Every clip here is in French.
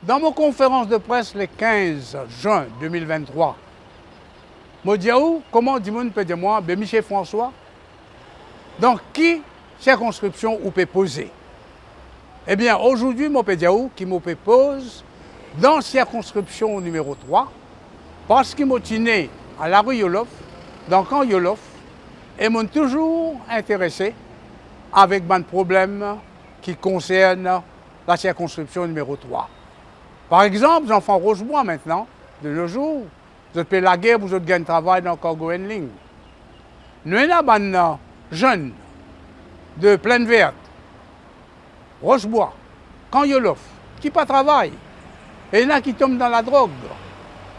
Dans mon conférence de presse le 15 juin 2023, je dis comment dit-on peut dire moi, Michel François, dans qui circonscription ou peut poser? Eh bien, aujourd'hui, je peux dire qui me pose dans circonscription numéro 3, parce qu'il m'a né à la rue Yolof, dans le camp Yolof, et m'ont toujours intéressé avec des problèmes qui concernent la circonscription numéro 3. Par exemple, les enfants Rochebois maintenant, de nos jours, vous êtes la guerre, vous êtes gagné travail dans le cargo handling. Nous avons des jeunes de Plaine Verte, Rochebois, camp Yolof, qui pas travaillent. Et il y en a qui tombent dans la drogue.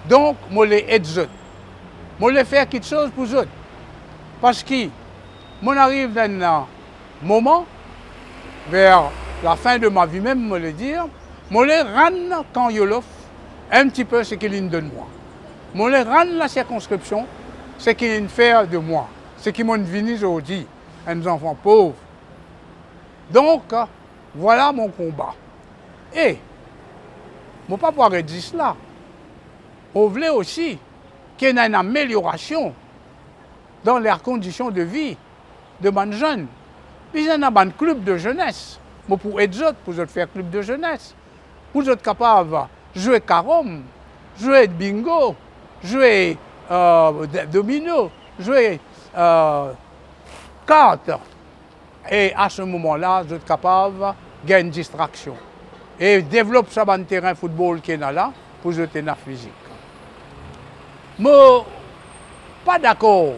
Donc, je les aide. Je les fais quelque chose pour eux. Parce que, on arrive dans un moment, vers la fin de ma vie même, je le dire, je les rends quand Yolof un petit peu ce qu'ils donnent moi. Je les rends la circonscription, ce qu'ils font de moi. Ce qu'ils m'ont venu aujourd'hui, un enfant pauvre. Donc, voilà mon combat. Et, je ne peux pas pouvoir dire cela. On voulait aussi qu'il y ait une amélioration dans les conditions de vie de mes jeunes. Puis il y a un club de jeunesse. Mais pour aider pour faire club de jeunesse. Pour être capable de jouer carom, jouer bingo, jouer domino, jouer cartes. Et à ce moment-là, je suis capable de gagner une distraction. Et développer ça dans le terrain de football qui est là pour jouer dans la physique. Je ne suis pas d'accord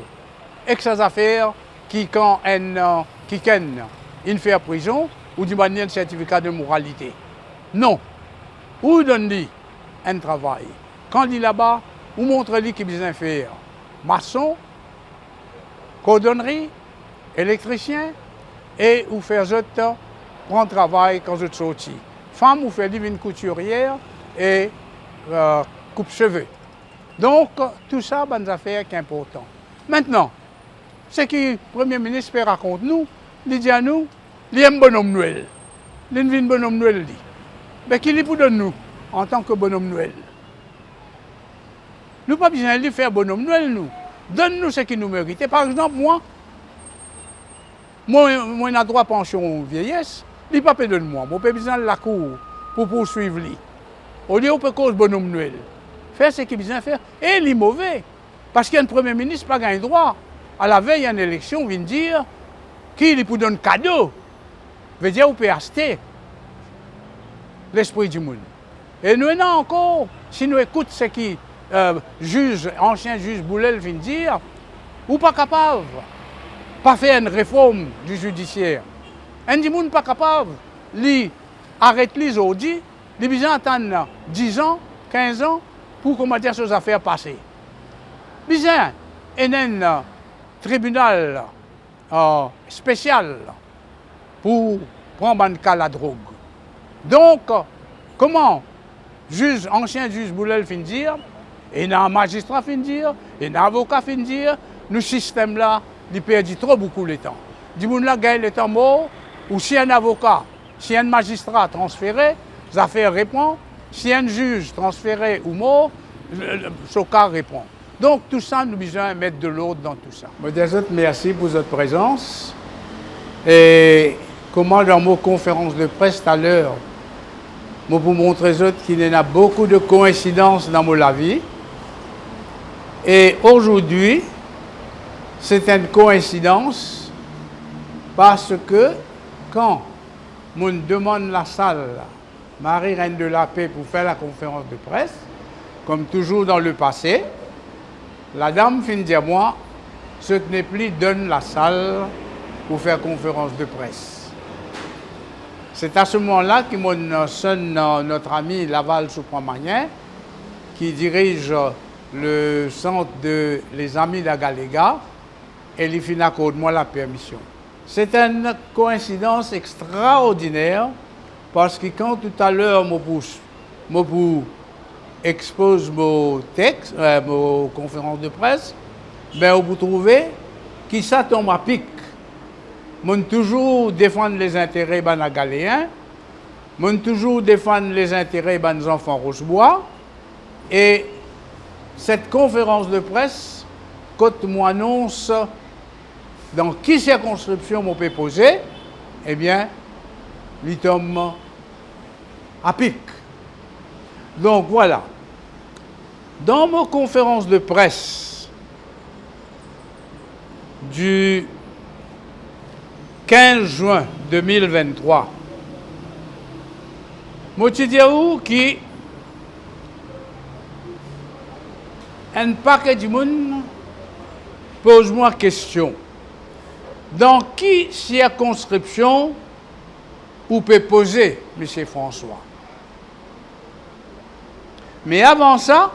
avec ces affaires qui quand une fait prison ou du manière un certificat de moralité. Non. Ou donne-lui un travail. Quand il est là-bas, ou montre-lui qu'il besoin faire maçon, cordonnerie, électricien, et ou faire autres prendre travail quand je suis sorti. Femme ou faire une couturière et coupe-cheveux. Donc, tout ça, c'est une affaire qui est importante. Maintenant, ce que le Premier ministre raconte nous, il dit à nous, il aime bonhomme Noël. Il aime bonhomme Noël. Mais qu'il est pour nous, en tant que bonhomme Noël. Nous n'avons pas besoin de faire bonhomme Noël, nous. Donne-nous ce qui nous mérite. Par exemple, moi, j'ai droit à pension vieillesse, il n'a pas payé de moi. Je n'ai pas besoin de la cour pour poursuivre lui. Au lieu de cause bonhomme Noël. Faire ce qu'il a besoin de faire. Et il est mauvais. Parce qu'il y a un Premier ministre qui n'a pas droit. À la veille, il y a une élection, il vient dire qu'il peut donner cadeau. Il veut dire qu'il peut acheter l'esprit du monde. Et nous, encore, si nous écoutons ce qui ancien juge Boulel vient dire, ou pas capable, pas faire une réforme du judiciaire. Un du monde pas capable, lui arrête les audits, il besoin d'attendre 10 ans, 15 ans pour commenter ces affaires passées. Besoin un tribunal spécial pour prendre en cas la drogue. Donc, comment ancien juge Boulel fin dire, et un magistrat fin dire, et un avocat fin dire, nous système là, il perd trop beaucoup de temps. Du monde là gagne le temps mort, ou si un avocat, si un magistrat transféré, les affaires répondent, si un juge transféré ou mort, ce cas répond. Donc tout ça, nous avons besoin de mettre de l'ordre dans tout ça. Merci pour votre présence. Et comment dans mon conférence de presse tout à l'heure, je vous montrer qu'il y a beaucoup de coïncidences dans ma vie. Et aujourd'hui, c'est une coïncidence parce que quand on demande la salle Marie Reine de la Paix pour faire la conférence de presse, comme toujours dans le passé, la dame finit dire moi, ce n'est plus donne la salle pour faire conférence de presse. C'est à ce moment-là que mon sonne notre ami Laval Soupramagnin, qui dirige le centre de les Amis d'Agaléga, et il finit accorde moi la permission. C'est une coïncidence extraordinaire parce que quand tout à l'heure je expose mon texte, mon conférence de presse, ben vous trouvez que ça tombe à pic. Je toujours défendre les intérêts banagaléens, Moi, toujours défendre les intérêts des enfants Rochebois. Et cette conférence de presse, quand moi annonce dans qui circonscription on peut poser, eh bien, l'item à pic. Donc voilà. Dans ma conférence de presse du 15 juin 2023, Motidiaou qui un paquet du monde pose-moi question. Dans qui circonscription vous pouvez poser, M. François? Mais avant ça,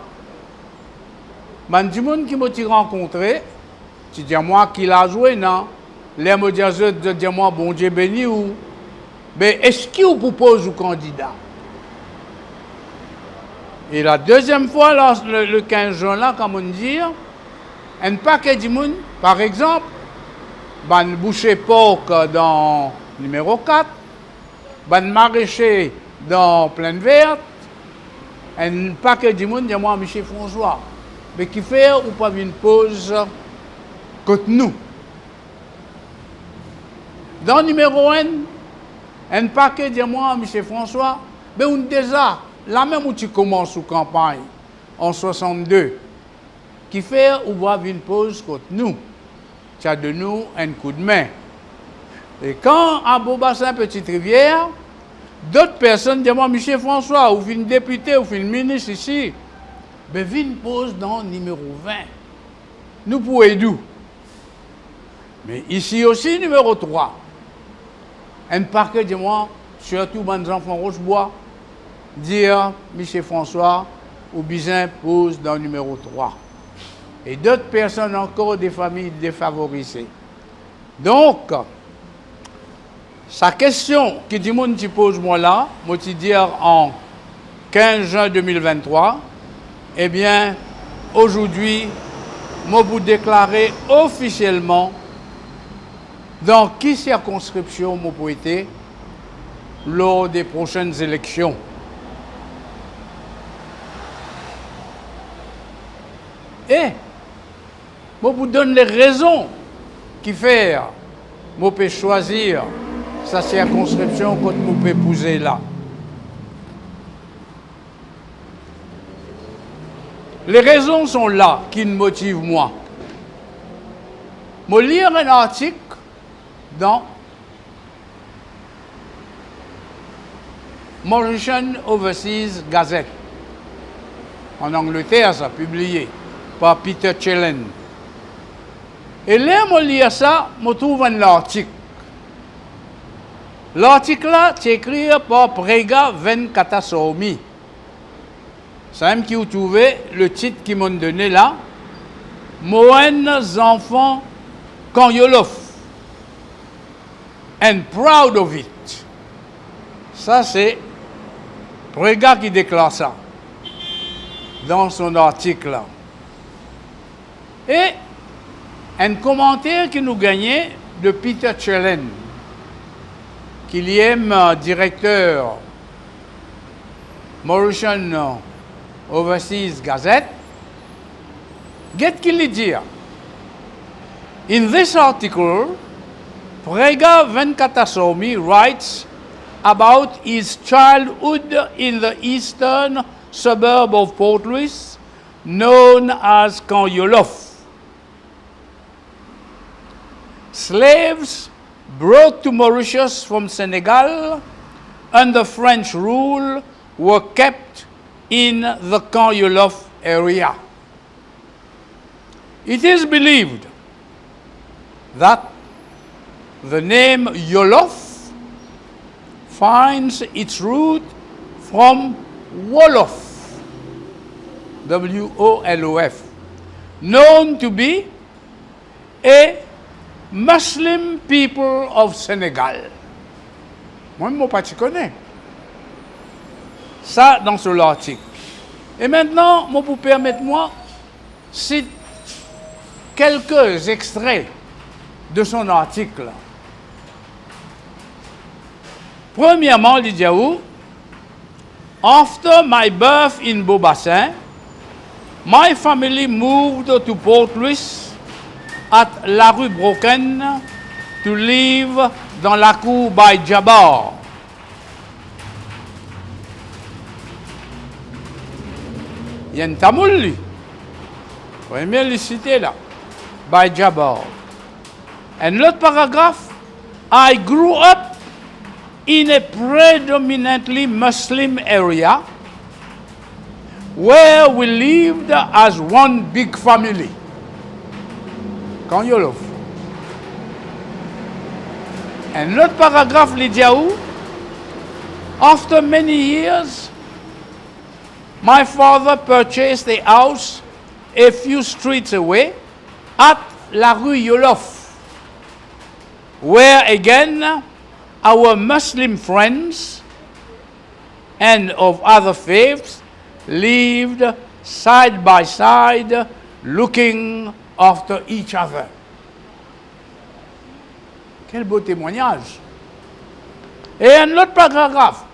du monde qui m'a rencontré, tu dis moi qui l'a joué, non? Les mots de moi, bon Dieu béni ou. Mais est-ce qu'il vous propose au candidat? Et la deuxième fois, là, le 15 juin, là, comme on dit, un paquet de monde, par exemple, ban boucher porc dans numéro 4, ban maraîcher dans Plaine Verte, un paquet de monde, dit moi, M. François, mais qui fait ou pas une pause contre nous. Dans numéro 1, un paquet de moi, M. François, mais on déjà, là même où tu commences la campagne, en 62, qui fait ou va une pause contre nous. Tu as de nous un coup de main. Et quand à Beaubassin, Petite Rivière, d'autres personnes disent moi, M. François, ou une député, ou une ministre ici, ben une pause dans numéro 20. Nous pouvons aider. Mais ici aussi, numéro 3. Un paquet de moi, surtout les enfants Rochebois, dire M. François ou Bizin pose dans le numéro 3. Et d'autres personnes encore des familles défavorisées. Donc, sa question que du monde qui pose moi là, moi te dire en 15 juin 2023, eh bien, aujourd'hui, moi vous déclarer officiellement dans qui circonscription moi pour être lors des prochaines élections. Et moi vous donne les raisons qui font moi peux choisir sa circonscription quand moi peux épouser là. Les raisons sont là qui me motivent moi. Je lire un article dans Mauritian Overseas Gazette. En Angleterre, ça publié par Peter Chellan. Et là, je lis ça, je trouve un article. L'article là, c'est écrit par Prega Venkatasomi. C'est même qui vous trouvez le titre qu'ils m'ont donné là. Moen enfants Kanyolof. And proud of it. Ça, c'est Prega qui déclare ça dans son article là. Et un commentaire qui nous gagnait de Peter Chellan, qui est directeur Mauritian Overseas Gazette, qu'est-ce qu'il dit? In this article, Prega Venkatasomi writes about his childhood in the eastern suburb of Port Louis, known as Kanyolof. Slaves brought to Mauritius from Senegal under French rule were kept in the Kanyolof area. It is believed that the name Yolof finds its root from Wolof, W-O-L-O-F, known to be a Muslim people of Sénégal. Moi, je ne pas connais. Ça, dans ce article. Et maintenant, moi, vous permettez-moi, cite quelques extraits de son article. Premièrement, Lydiaou, After my birth in Beaubassin, my family moved to Port Louis at la rue Broken to live dans la cour by Jabbar. Il y a une tamoule, lui. Vous voyez bien les citer là. By Jabbar. And l'autre paragraphe, I grew up in a predominantly Muslim area where we lived as one big family. Quand Yolof. And l'autre paragraphe, Lydia, after many years, my father purchased a house a few streets away at La Rue Yolof, where again our Muslim friends and of other faiths lived side by side, looking after each other. Quel beau témoignage. Et un autre paragraphe.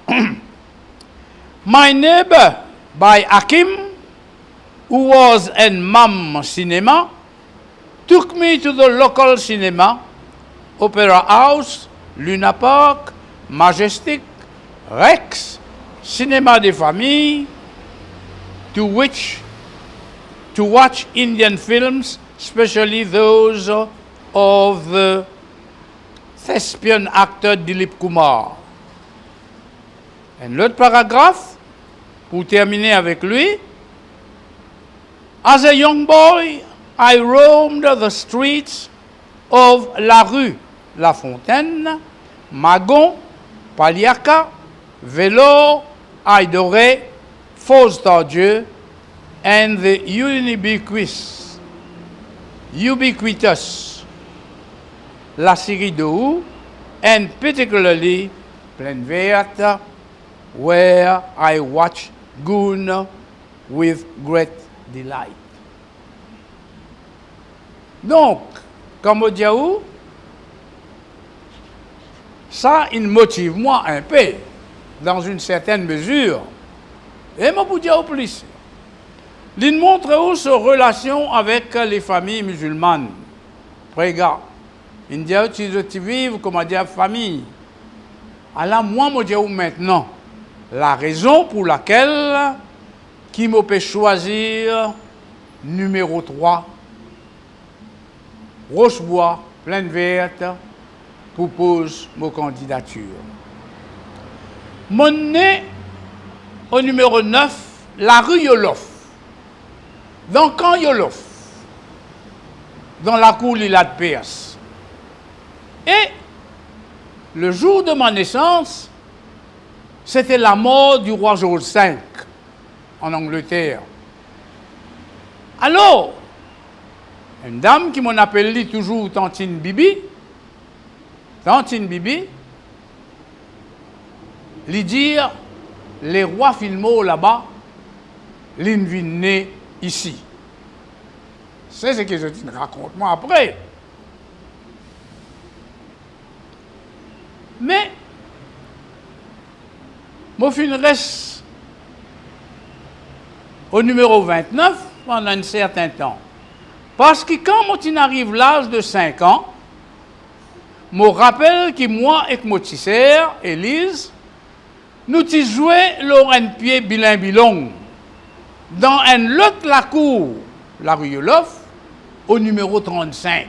My neighbor by Hakim, who was in Mam Cinema, took me to the local cinema, Opera House, Luna Park, Majestic, Rex, Cinéma des Familles, to watch Indian films, especially those of the thespian actor Dilip Kumar. Et l'autre paragraphe, pour terminer avec lui, as a young boy, I roamed the streets of La Rue La Fontaine, Magon, Paliaca, Vélor, Aïdoré, Fos-Tardieu, and the ubiquitous La Syrie de Hou, and particularly Plaine Verte, where I watched Goon with great delight. Donc, comme on dit, ça, il motive moi un peu, dans une certaine mesure. Et moi, vous dire plus. Il montre où sa relation avec les familles musulmanes. Regarde, il dit tu vives comme dire famille. Alors, moi, je dis maintenant, la raison pour laquelle qui me peut choisir numéro 3, Rochebois, Plaine Verte, propose ma candidature. Mon nez au numéro 9, la rue Yolof. Dans camp Yolof, dans la cour Lila de Perse. Et le jour de ma naissance, c'était la mort du roi George V en Angleterre. Alors, une dame qui m'en appelle toujours Tantine Bibi, lui dire les rois filmaux là-bas, l'in viennent né ici. C'est ce que je te raconte moi après. Mais, mon fin reste au numéro 29 pendant un certain temps. Parce que quand on arrive l'âge de 5 ans, je me rappelle que moi et mon petit sœur, Élise, nous avons joué Lorraine Pied Bilin Bilong dans un autre la cour, la rue Yolof, au numéro 35.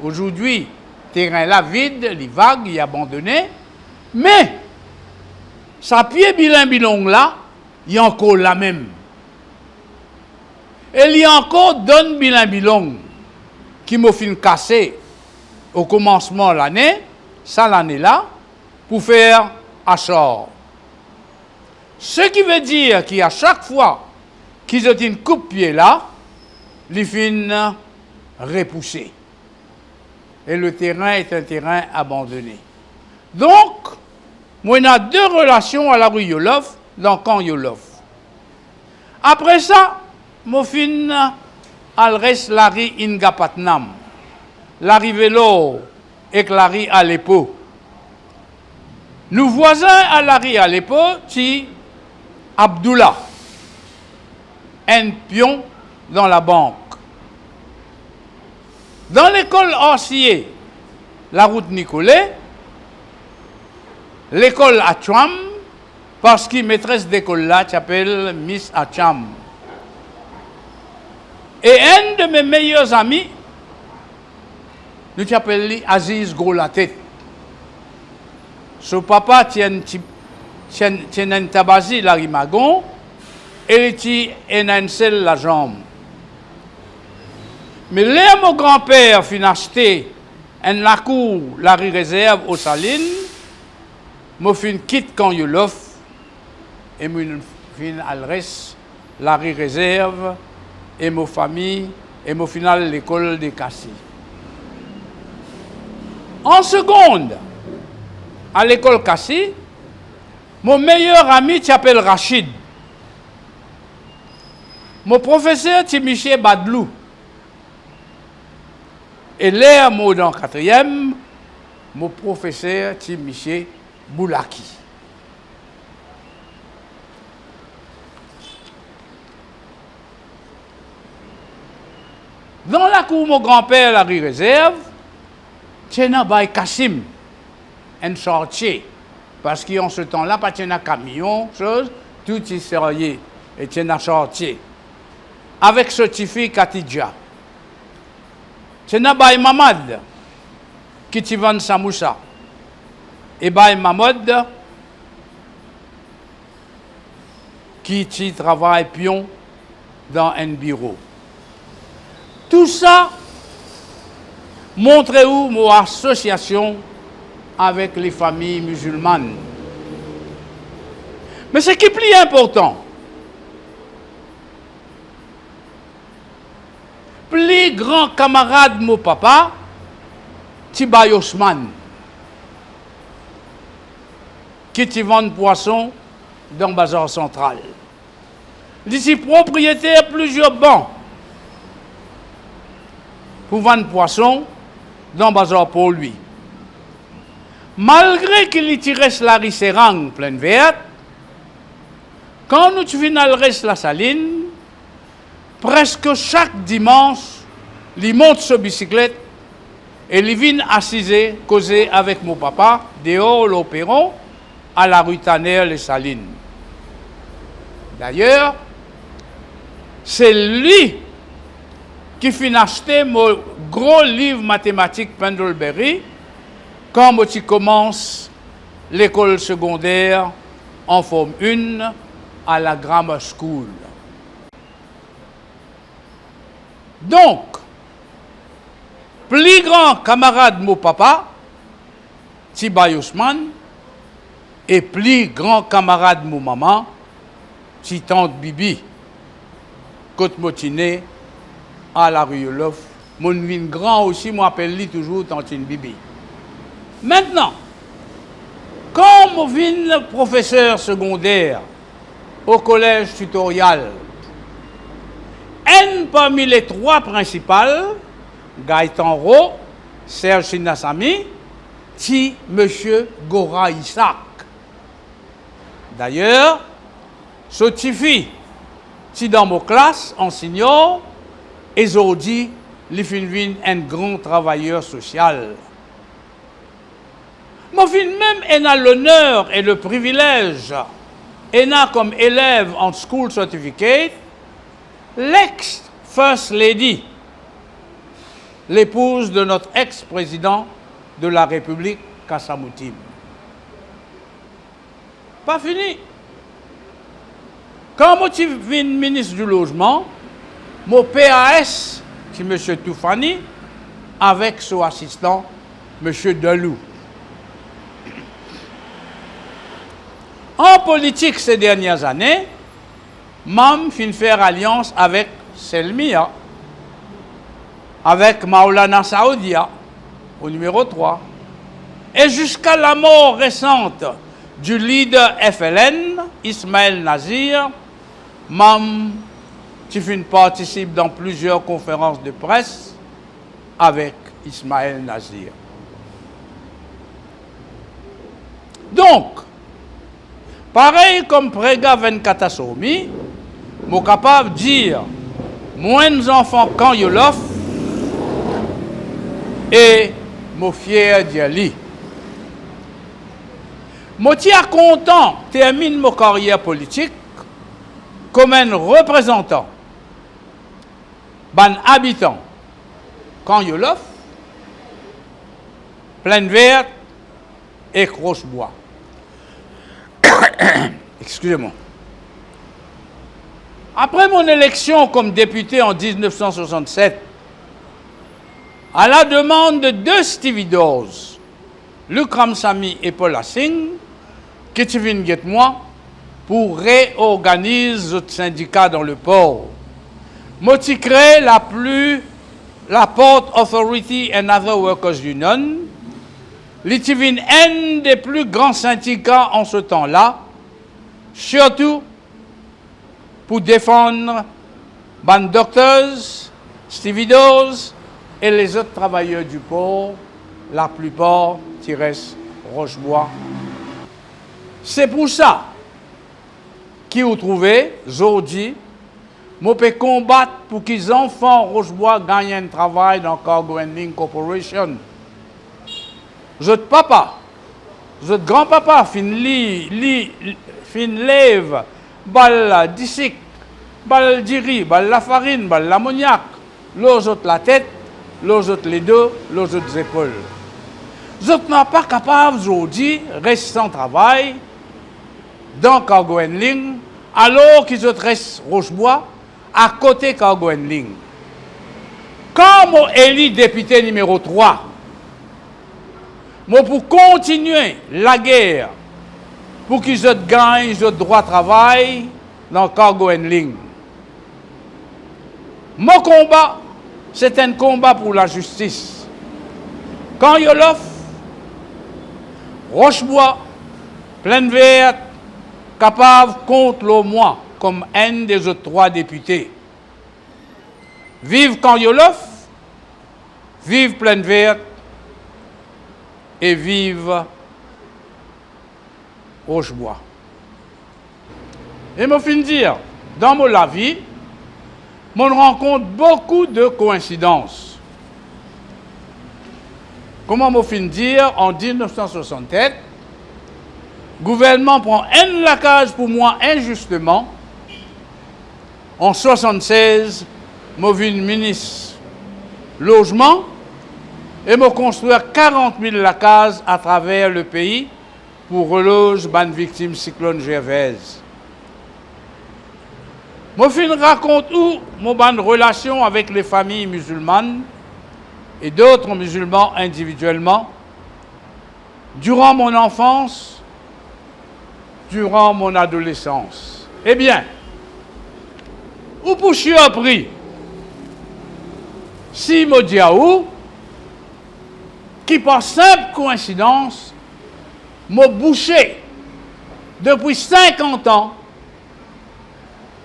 Aujourd'hui, terrain là vide, les vagues, il est abandonné, mais sa pied Bilin Bilong là, il y a encore la même. Et il y a encore Don Bilin Bilong qui m'a fait casser au commencement de l'année, ça l'année là, pour faire achor. Ce qui veut dire qu'à chaque fois qu'ils ont une coupe-pied là, les fins repoussés. Et le terrain est un terrain abandonné. Donc, moi, on a deux relations à la rue Yolof, dans le camp Yolof. Après ça, mon fin al reste la rue Ingapatnam, la rue Vélo et la rue Aleppo. Nous voisins à l'arrière à l'époque, c'est Abdullah, un pion dans la banque. Dans l'école Orsier, la route Nicolet, l'école Acham, parce que maîtresse d'école là s'appelle Miss Acham. Et un de mes meilleurs amis, nous s'appelle Aziz Gros-la-tête. Son papa tient un tabazi la rimagon et il tient un seul la jambe. Mais là, mon grand-père fin acheté un lacour la réserve aux salines, moi fin quitte quand il l'offre et moi fin al reste la réserve et ma famille et mon final l'école de Cassis. En seconde, à l'école Cassis, mon meilleur ami s'appelle Rachid. Mon professeur c'est Michel Badlou. Et là, moi dans quatrième, mon professeur c'est Michel Boulaki. Dans la cour, mon grand-père, la rue réserve, c'est un Kassim, un chantier. Parce qu'en ce temps-là, pas un camion, chose, tout est sérieux. Et c'est un chantier. Avec ce tifi Katidja. C'est un Mamad qui t'y vend Samoussa. Et Mamad qui t'y travaille pion dans un bureau. Tout ça montre où mon association avec les familles musulmanes. Mais ce qui est plus important, plus grand camarade de mon papa, Tibaï Osman, qui vend poisson dans le bazar central. D'ici propriétaire plusieurs bancs pour vendre poisson dans le bazar pour lui. Malgré qu'il y reste la risserang pleine verte, quand nous finissons reste la saline, presque chaque dimanche, il monte sur bicyclette et il vient assiser, causer avec mon papa, dehors l'opéron, à la rue Tanner, les Salines. D'ailleurs, c'est lui qui finit acheter mon gros livre mathématique Pendlebury quand je commence l'école secondaire en forme 1 à la Grammar School. Donc, plus grand camarade de mon papa, Tibaï Ousmane, et plus grand camarade de mon maman, tante Bibi, côte motiné à la rue Yolof. Mon vin grand aussi, moi appelle toujours tantine Bibi. Maintenant, quand je vins professeur secondaire au collège tutorial, un parmi les trois principales, Gaëtan Ro, Serge Sinassami, c'est M. Gora Isaac. D'ailleurs, ce tifi, si dans mon classe, enseignant, et aujourd'hui, il finit un grand travailleur social. Mon fin même a l'honneur et le privilège, a comme élève en school certificate, l'ex-first lady, l'épouse de notre ex-président de la République, Kassamoutim. Pas fini. Quand je suis ministre du Logement, mon PAS, c'est M. Toufani, avec son assistant, M. Delou. En politique ces dernières années, Mam fin faire alliance avec Selmia, avec Maulana Saoudia, au numéro 3. Et jusqu'à la mort récente du leader FLN, Ismaël Nazir, Mam Tifin participe dans plusieurs conférences de presse avec Ismaël Nazir. Donc, pareil comme Prega 24 Assomi, je suis capable de dire moins d'enfants quand je l'offre et je suis fier d'y aller. Je suis content de terminer ma carrière politique comme un représentant d'un habitant quand je l'offre, Plaine Verte et Rochebois. Excusez-moi. Après mon élection comme député en 1967, à la demande de deux Stevedores, Luc Ramsamy et Paul Assing, qui sont venus avec moi pour réorganiser notre syndicat dans le port. Moi, j'ai créé la Port Authority and Other Workers Union, l'ITVIN, un des plus grands syndicats en ce temps-là, surtout pour défendre les docteurs, stevedores et les autres travailleurs du port, la plupart qui restent Rochebois. C'est pour ça qu'ils ont trouvé, aujourd'hui, je peux combattre pour que les enfants Rochebois gagnent un travail dans Cargo Handling Corporation. Votre papa, votre grand-papa, fin lève, bal disic, bal diri, bal la farine, bal l'ammoniac, l'autre autres la tête, l'autre autres les dos, l'autre autres épaules. Vous n'êtes pas capable aujourd'hui de rester sans travail dans Cargo Handling, alors qu'ils restent Rochebois à côté Cargo Handling. Quand mon élu député numéro 3, moi pour continuer la guerre, pour qu'ils gagnent le droit de travail dans Cargo Handling. Mon combat, c'est un combat pour la justice. Quand il l'offre, Rochebois, Plaine Verte, capable contre le moi comme un des autres 3 députés. Vive quand il l'offre, vive Plaine Verte et vive Rochebois. Et je finis de dire, dans mon vie, je rencontre beaucoup de coïncidences. Comment je finis de dire, en 1967, le gouvernement prend un lacage pour moi injustement. En 1976, je suis ministre logement et je construire 40 000 lacages à travers le pays pour reloger les victimes cyclone Gervaise. Je raconte où mon relation avec les familles musulmanes et d'autres musulmans individuellement durant mon enfance, durant mon adolescence. Eh bien, où pour je appris si Modiaou, qui par simple coïncidence, m'a bouché depuis 50 ans,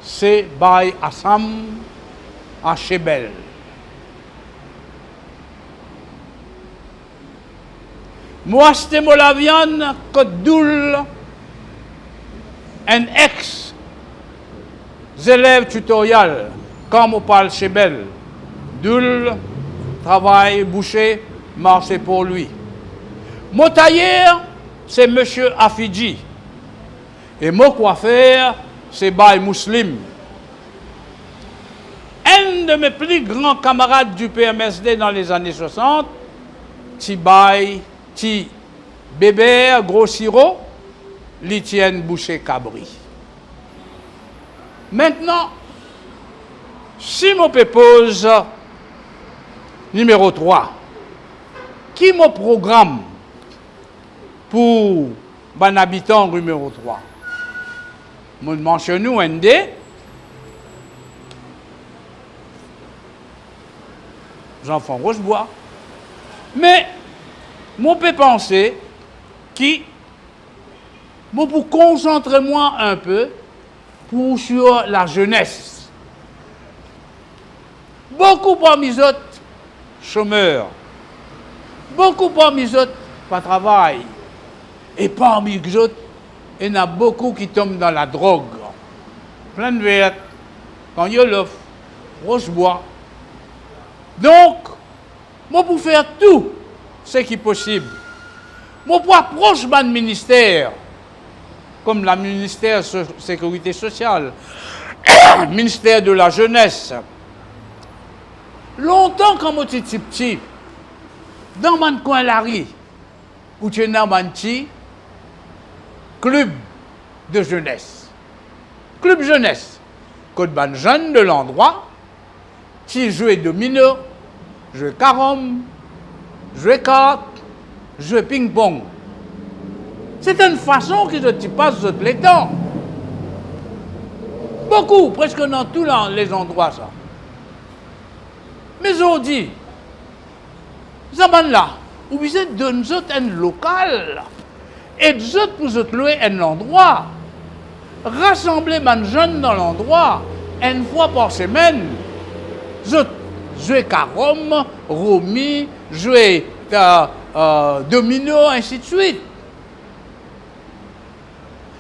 c'est Baye Assam à Chebel. Moi, c'était Molavian Côte-Doul, un ex-élève tutoriel, quand on parle Chebel. Doul, travail, boucher, marcher pour lui. Mon tailleur, c'est M. Afidji. Et mon coiffeur, c'est Baye Muslim. Un de mes plus grands camarades du PMSD dans les années 60, Baye, Bébert, Gros Sirop, Litienne Boucher Cabri. Maintenant, si mon pose numéro 3, qui me programme pour un habitant numéro 3? Je mentionne nous ND. Jean-François Rochebois. Mais, je peux penser qui, pour concentrer moi un peu sur la jeunesse. Beaucoup parmi les autres chômeurs. Beaucoup parmi les autres pas travail. Et parmi eux autres, il y en a beaucoup qui tombent dans la drogue. Plein de vertes, Kanyolof, Rochebois. Donc, moi pour faire tout ce qui est possible, moi pour approcher de ministère, comme le ministère de la Sécurité sociale, ministère de la jeunesse. Longtemps, quand moi j'étais petit, dans mon coin Larry, où tu es dans un petit club de jeunesse. Club jeunesse. Côte ban jeune de l'endroit, qui jouait domino, jouait carom, jouait cartes, jouait ping-pong. C'est une façon que je passe tous les temps. Beaucoup, presque dans tous les endroits, ça. Mais aujourd'hui, ça là, vous êtes de nous autres un local, et nous autres pour nous louer un endroit, rassembler les jeunes dans l'endroit, une fois par semaine, jouer carom, romi, jouer domino, ainsi de suite.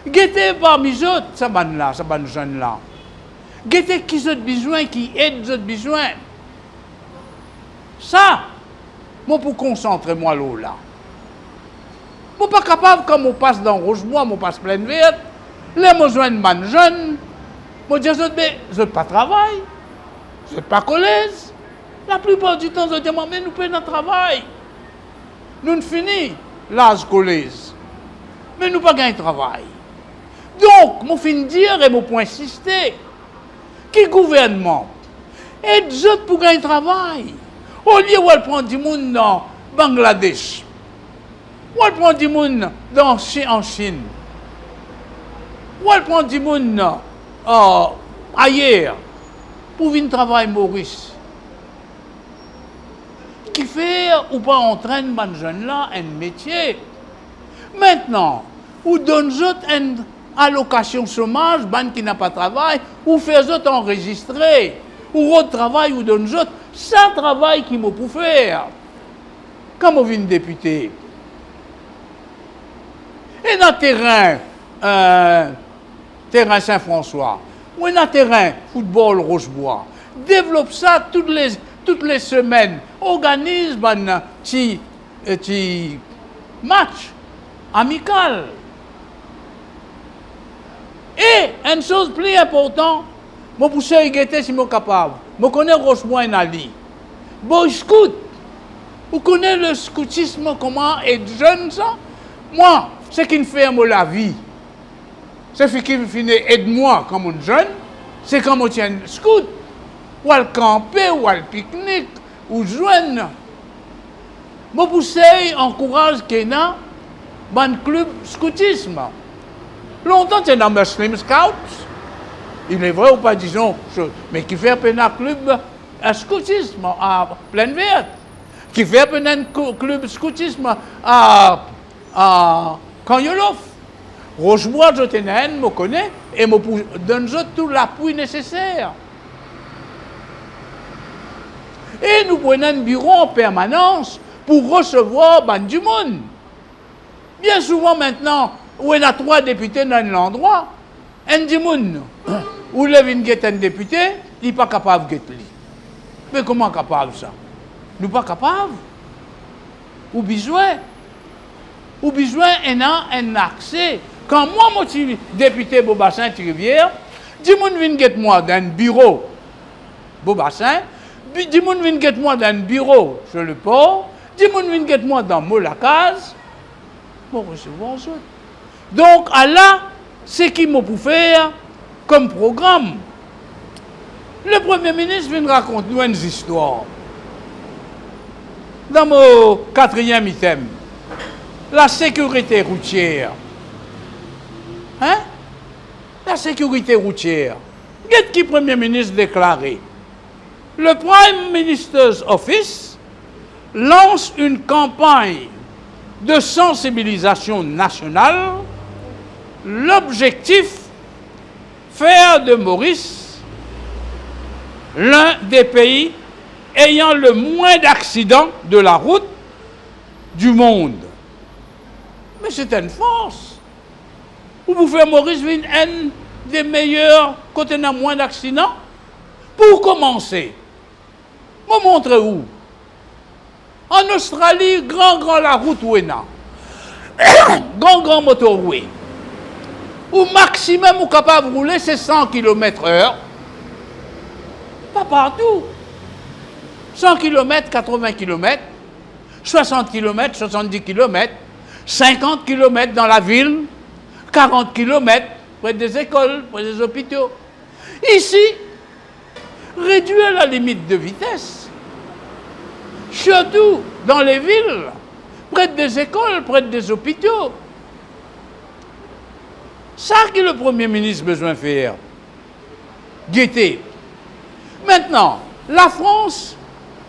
Guettez parmi eux, ça là, ça jeunes là. Guettez qui ont besoin, qui aident les autres besoins. Ça, moi pour concentrer moi là. Moi pas capable quand on passe dans Rochebois, on passe plein de verte. Les besoins de man jeunes, moi dis je pas travail, je pas collège. La plupart du temps, je dis mais nous payons notre travail. Nous ne finissons l'âge collège, mais nous pas gagner travail. Donc, je finis dire et je insister. Qui gouvernement aide les autres pour gagner travail? Au lieu où elle prend du monde dans Bangladesh, où elle prend du monde en Chine, où elle prend du monde ailleurs pour venir travailler Maurice. Qui fait ou pas entraîne les jeunes là un métier. Maintenant, ou donne une allocation chômage, ban qui n'a pas de travail, ou fait autres enregistrer, ou autre travail, ou donne autres, ça travail qui m'a pour faire. Quand on vient député, et dans le terrain Saint-François, ou dans le terrain football Rochebois, développe ça toutes les semaines, organise un petit match amical. Et une chose plus importante, je pousse à guetter si je suis capable. Je connais Rochebois et Nali. Boy Scout. Vous connaissez le scoutisme, comment être jeune ça? Moi, ce qui me fait la vie, ce qui me fait aide-moi comme un jeune, c'est quand je tiens scout, ou à camper, ou à pique-nique, ou joindre. Je pousse encourage Kena dans le club scoutisme. Longtemps, c'est dans le Slim Scouts. Il est vrai ou pas, disons, mais qui fait un club scoutisme à Pleine Verte. Qui fait un club scoutisme à Kanyolof. Rochebois, je me connais et me donne tout l'appui nécessaire. Et nous prenons un bureau en permanence pour recevoir du monde. Bien souvent maintenant, où il y a 3 députés dans l'endroit, un du monde, où il y a un député, il n'est pas capable de guetter. Mais comment capable ça? Nous pas capables. Ou besoin un accès. Quand moi, je suis député Beaubassin Rivière, du monde vient guetter moi dans un bureau Beaubassin, du monde vient guetter moi dans un bureau sur le port, du monde vient guetter moi dans Molacaz, bon recevoir ça. Donc, à là, c'est qui m'a pour faire comme programme. Le Premier ministre vient raconter nous une histoire. Dans mon 4e item, la sécurité routière. Hein? La sécurité routière. Qu'est-ce que le Premier ministre déclaré? Le Prime Minister's Office lance une campagne de sensibilisation nationale. L'objectif, faire de Maurice l'un des pays ayant le moins d'accidents de la route du monde. Mais c'est une force. Ou vous faites Maurice Vin un des meilleurs côté n'a moins d'accidents. Pour commencer, je montre où. En Australie, grand la route où est là. Grand motorway. Au maximum, vous êtes capable de rouler, c'est 100 km/h. Pas partout. 100 km, 80 km, 60 km, 70 km, 50 km dans la ville, 40 km près des écoles, près des hôpitaux. Ici, réduire la limite de vitesse, surtout dans les villes, près des écoles, près des hôpitaux. Ça que le Premier ministre a besoin de faire. Guetter. Maintenant, la France,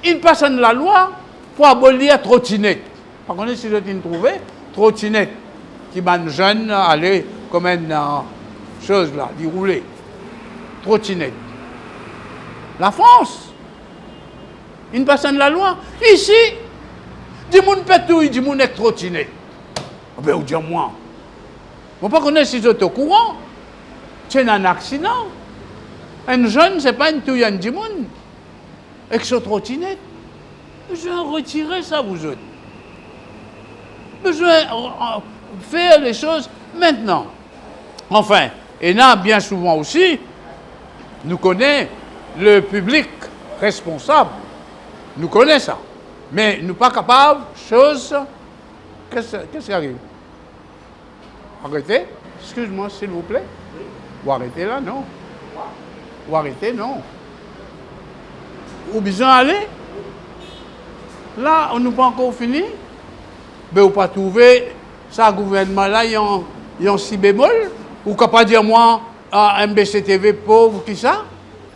il passe la loi pour abolir la trottinette. Par contre, si vous trouvé trottinette, qui m'a jeune aller comme une chose là, d'y rouler. Trottinette. La France, il passe la loi. Ici, du monde pétouille, du monde avec trottinette. Ah ben, ou dire moi. On ne peut pas connaître si vous êtes au courant. C'est un accident. Un jeune, ce n'est pas une touille du monde. Avec sa trottinette. Besoin de retirer ça, vous autres. Besoin de faire les choses maintenant. Enfin, et là, bien souvent aussi, nous connaissons le public responsable. Nous connaissons ça. Mais nous ne sommes pas capables de choses. Qu'est-ce qui arrive? Arrêtez. Excuse-moi, s'il vous plaît. Ou arrêtez là, non. Ou arrêtez, non. Ou besoin aller. Là, on n'a pas encore fini. Mais on pas trouver ça, gouvernement-là, il y a un si bémol. Ou qu'on pas dire moi, à MBCTV pauvre, qui ça?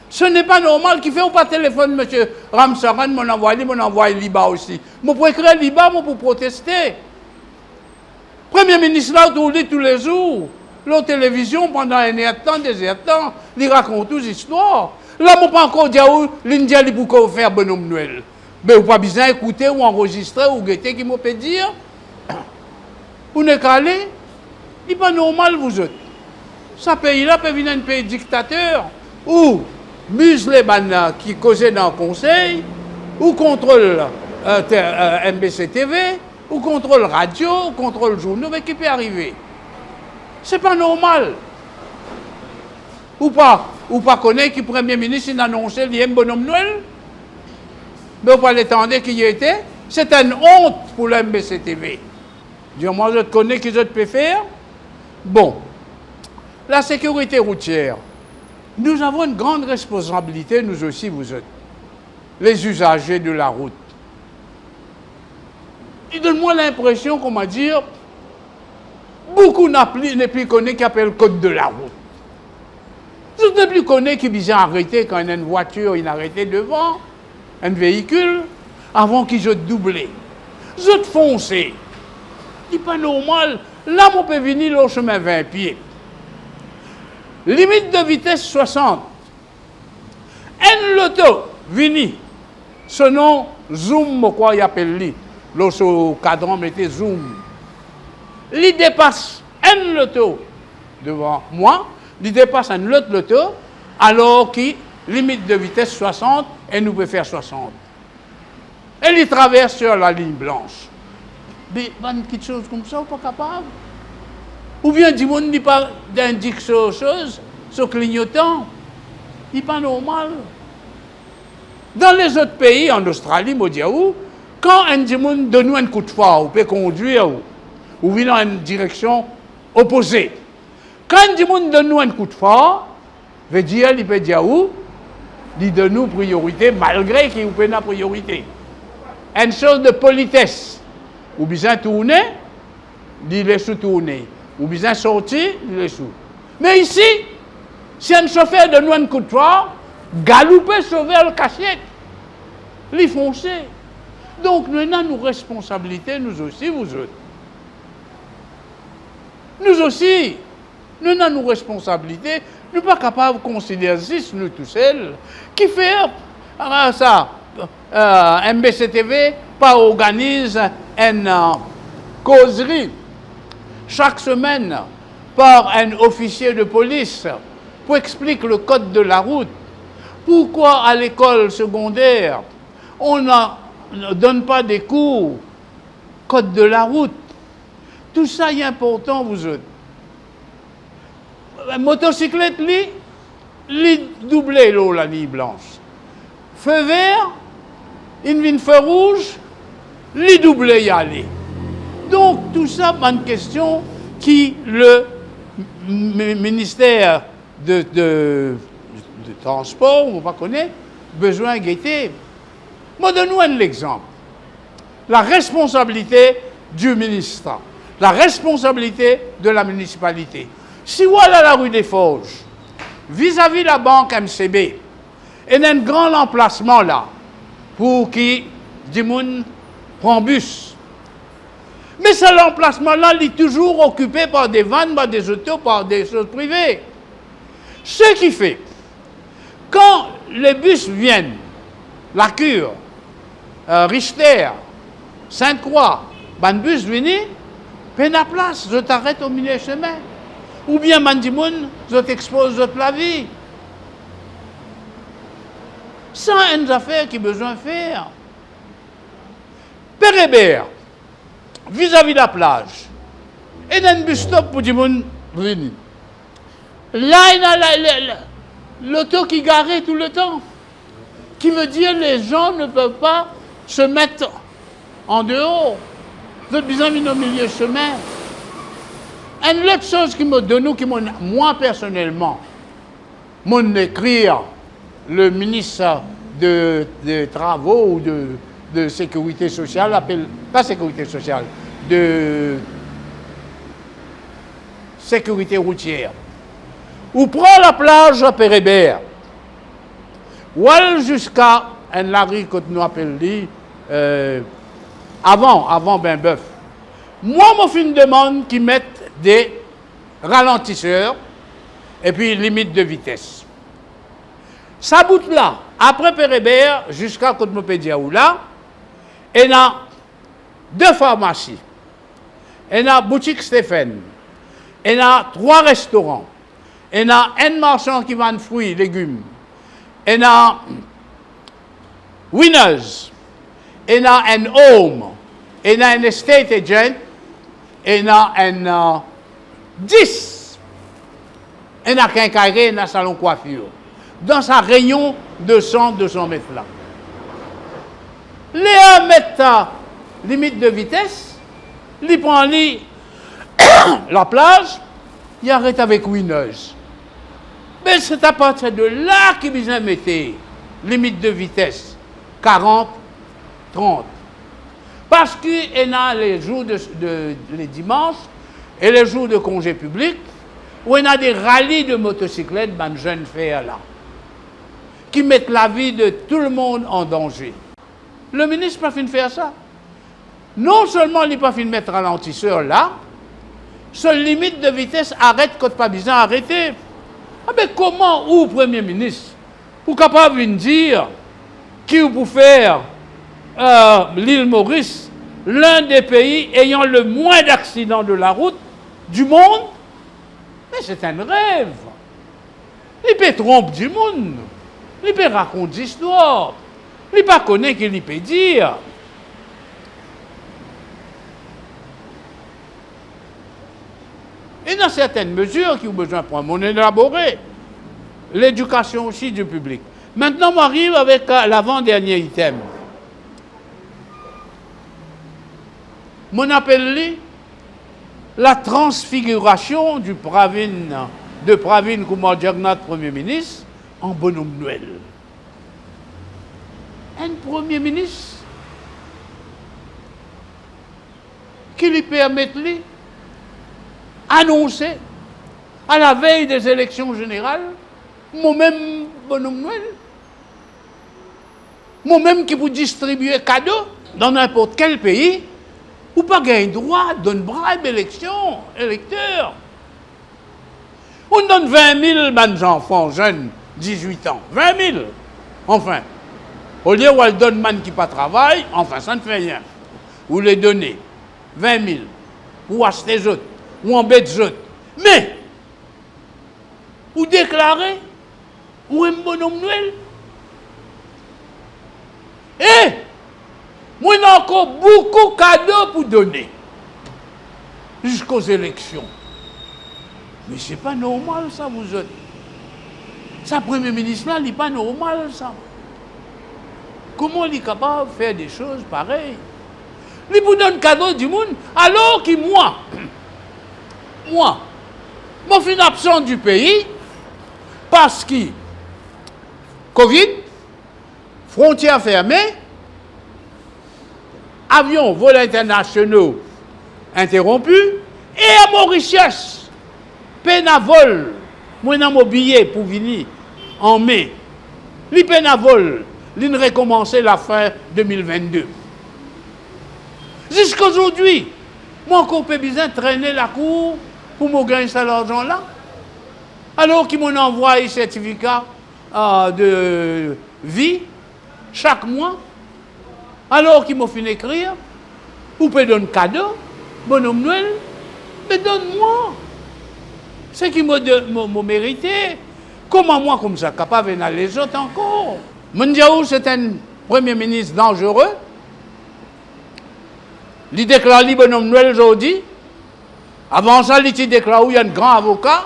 Ce n'est pas normal qu'il fait ou pas téléphone, M. Ramsaran, mon envoie Liba aussi. Moi, pour écrire Liba, moi, pour protester. Premier ministre là, on dit tous les jours, la télévision pendant un temps, des temps, il raconte toutes les histoires. Là, on ne peut pas encore dire où l'India li pour faire bonhomme Noël. Mais vous pas besoin d'écouter ou enregistrer ou guetter qui m'a peut dire. Vous n'êtes qu'à aller. Il n'est pas normal, vous autres. Ce pays-là peut venir un pays dictateur où bus les bannes qui causaient dans le conseil, ou contrôle MBCTV, ou contrôle radio, ou contrôle journaux, mais qui peut arriver. C'est pas normal. Ou pas connaître qui Premier ministre il a annoncé qu'il y a un bonhomme Noël. Mais vous pas l'étendre qui y était. C'est une honte pour le MBCTV. Dis-moi, je connais qui je peux faire. Bon, la sécurité routière. Nous avons une grande responsabilité, nous aussi, vous autres, les usagers de la route. Il donne-moi l'impression qu'on m'a dit, beaucoup n'est plus connu qui appelle le code de la route. Je ne plus connu qui vient arrêter quand il y a une voiture, il arrêté devant, un véhicule, avant qu'il se doublé. Je te foncé. C'est pas normal. Là, on peut venir au chemin 20 pieds. Limite de vitesse 60. Un loto vini. Ce nom, zoom, quoi il appelle lui. L'osso cadran mettait zoom. Il dépasse un loto devant moi. Il dépasse un autre loto. Alors qu'il limite de vitesse 60 et nous peut faire 60. Et il traverse sur la ligne blanche. Mais une petite chose comme ça, on n'est pas capable. Ou bien du monde n'est pas d'indique sur chose, sur clignotant. Il n'est pas normal. Dans les autres pays, en Australie, Modiaou, quand un monde donne un coup de phare, on peut conduire ou vient dans une direction opposée. Quand un monde donne un coup de phare, veut dire, il peut dire où, il donne nous priorité malgré qu'il peut la priorité. Une chose de politesse. Ou bien tourner, il laisse tourner. Ou bien sortir, il laisse. Mais ici, si un chauffeur donne un coup de phare, galouper sauver le cachette, les foncer. Donc nous avons nos responsabilités, nous aussi, vous autres. Nous aussi, nous avons nos responsabilités. Nous ne sommes pas capables de considérer juste nous tous seuls. Qui fait ça? MBCTV pas organise une causerie chaque semaine par un officier de police pour expliquer le code de la route. Pourquoi à l'école secondaire, on ne donne pas des cours code de la route? Tout ça est important, vous autres. La motocyclette, li doublé l'eau, la ligne blanche. Feu vert, une feu rouge, li doublé y aller. Donc, tout ça, c'est une question qui le ministère de transport, on ne va pas connaître, besoin de guetter. Moi, donne-nous un exemple. La responsabilité du ministre, la responsabilité de la municipalité. Si voilà la rue des Forges, vis-à-vis de la banque MCB, il y a un grand emplacement là, pour qui des gens prennent bus. Mais cet emplacement-là, il est toujours occupé par des vannes, par des autos, par des choses privées. Ce qui fait, quand les bus viennent, la Cure, Richter, Sainte-Croix, les bus viennent, puis la place, je t'arrête au milieu du chemin. Ou bien, Mandimoun, je t'expose la vie. C'est une affaire qui a besoin de faire. Père Hébert, vis-à-vis de la plage, et dans un bus stop pour dire venir. Là, il y a l'auto qui garait tout le temps. Qui veut dire que les gens ne peuvent pas se mettre en dehors. Vous êtes besoin au milieu chemin. Une autre chose qui me donne, moi personnellement, mon écrire le ministre de Travaux ou de Sécurité sociale, pas Sécurité sociale, de Sécurité routière. Ou prend la plage à Pérébert, ou jusqu'à un larry que nous appelons avant Bain-Bœuf. Moi, je fais une demande qui mette des ralentisseurs et puis limite de vitesse. Ça bout là, après Pérébert, jusqu'à Côte-Mopédia-Oula, il y a 2 pharmacies, il y a boutique Stéphane, il y a 3 restaurants, il y a un marchand qui vend fruits et légumes, il y a Winners, il y a un home, il y a un estate agent, il y a un 10, il y a un quincaillerie, il y a un salon coiffure. Dans sa rayon de 100-200 mètres là. Les 1 mètre limite de vitesse, il prend la plage, il arrête avec Winners. Mais c'est à partir de là qu'il vient mettre limite de vitesse 40, 30. Parce qu'il y a les jours les dimanches et les jours de congé public où il y a des rallyes de motocyclettes, ben jeunes faire là, qui mettent la vie de tout le monde en danger. Le ministre n'a pas fini de faire ça. Non seulement il n'a pas fini de mettre ralentisseur là, seule limite de vitesse arrête quand pas besoin d'arrêter. Ah ben comment, ou Premier ministre, vous capable de dire qui vous faire l'île Maurice, l'un des pays ayant le moins d'accidents de la route du monde? Mais c'est un rêve. Il peut tromper du monde. Il peut raconter des histoires. Il ne peut pas connaître qu'il peut dire. Et dans certaines mesures qui ont besoin de prendre, on élaborer l'éducation aussi du public. Maintenant, on arrive avec l'avant-dernier item. Mon appelle la transfiguration de Pravin Kumar Jagannath, Premier ministre, en bonhomme Noël. Un Premier ministre qui lui permet de annoncer à la veille des élections générales, moi-même bonhomme Noël, moi-même qui vous distribuez cadeaux dans n'importe quel pays, ou pas gagner droit d'une bribe électeur. On donne 20 000 enfants jeunes, 18 ans. 20 000. Enfin. Au lieu où on donne man qui pas travaille, enfin, ça ne fait rien. Vous les donnez. 20 000. Pour acheter les autres. ou embête autres. Mais, ou déclarer, ou un bonhomme Noël. Et, moi j'ai encore beaucoup de cadeaux pour donner. Jusqu'aux élections. Mais c'est pas normal ça, vous autres. Ça, Premier ministre là, il n'est pas normal ça. Comment il est capable de faire des choses pareilles? Il vous donne cadeau du monde, alors que moi, je suis absent du pays parce que Covid, frontières fermées, avions, vols internationaux interrompus, et à Mauritius, peine à vol, moi j'ai mon billet pour venir en mai, les peine à vol, ils recommencer la fin 2022. Jusqu'à aujourd'hui, moi encore pas besoin de traîner la cour pour me gagner cet argent-là. Alors qu'ils m'ont envoyé un certificat de vie chaque mois. Alors qu'ils m'ont fait écrire, ou peut donner cadeau, bonhomme Noël, mais donne-moi. C'est qui m'a mérité. Comment moi, comme ça, capable d'aller les autres encore? Mundiaou, c'est un premier ministre dangereux. Il déclare le bonhomme Noël aujourd'hui. Avant ça, il déclare qu'il y a un grand avocat.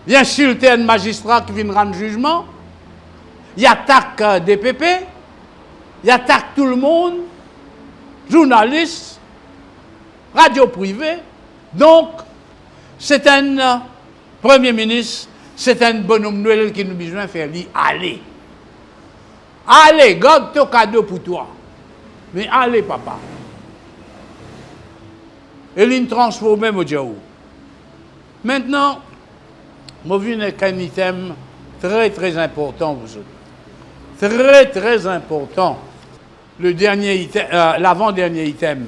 Il insulte un magistrat qui vient rendre jugement. Il attaque DPP. Il attaque tout le monde. Journalistes. Radio privée. Donc, c'est un premier ministre, c'est un bonhomme Noël qui nous a besoin de faire lui aller. Allez, garde ton cadeau pour toi. Mais allez, papa. Et il transforme au Djaou. Maintenant, je viens avec un item très très important, vous autres. Très très important. Le dernier item, l'avant-dernier item.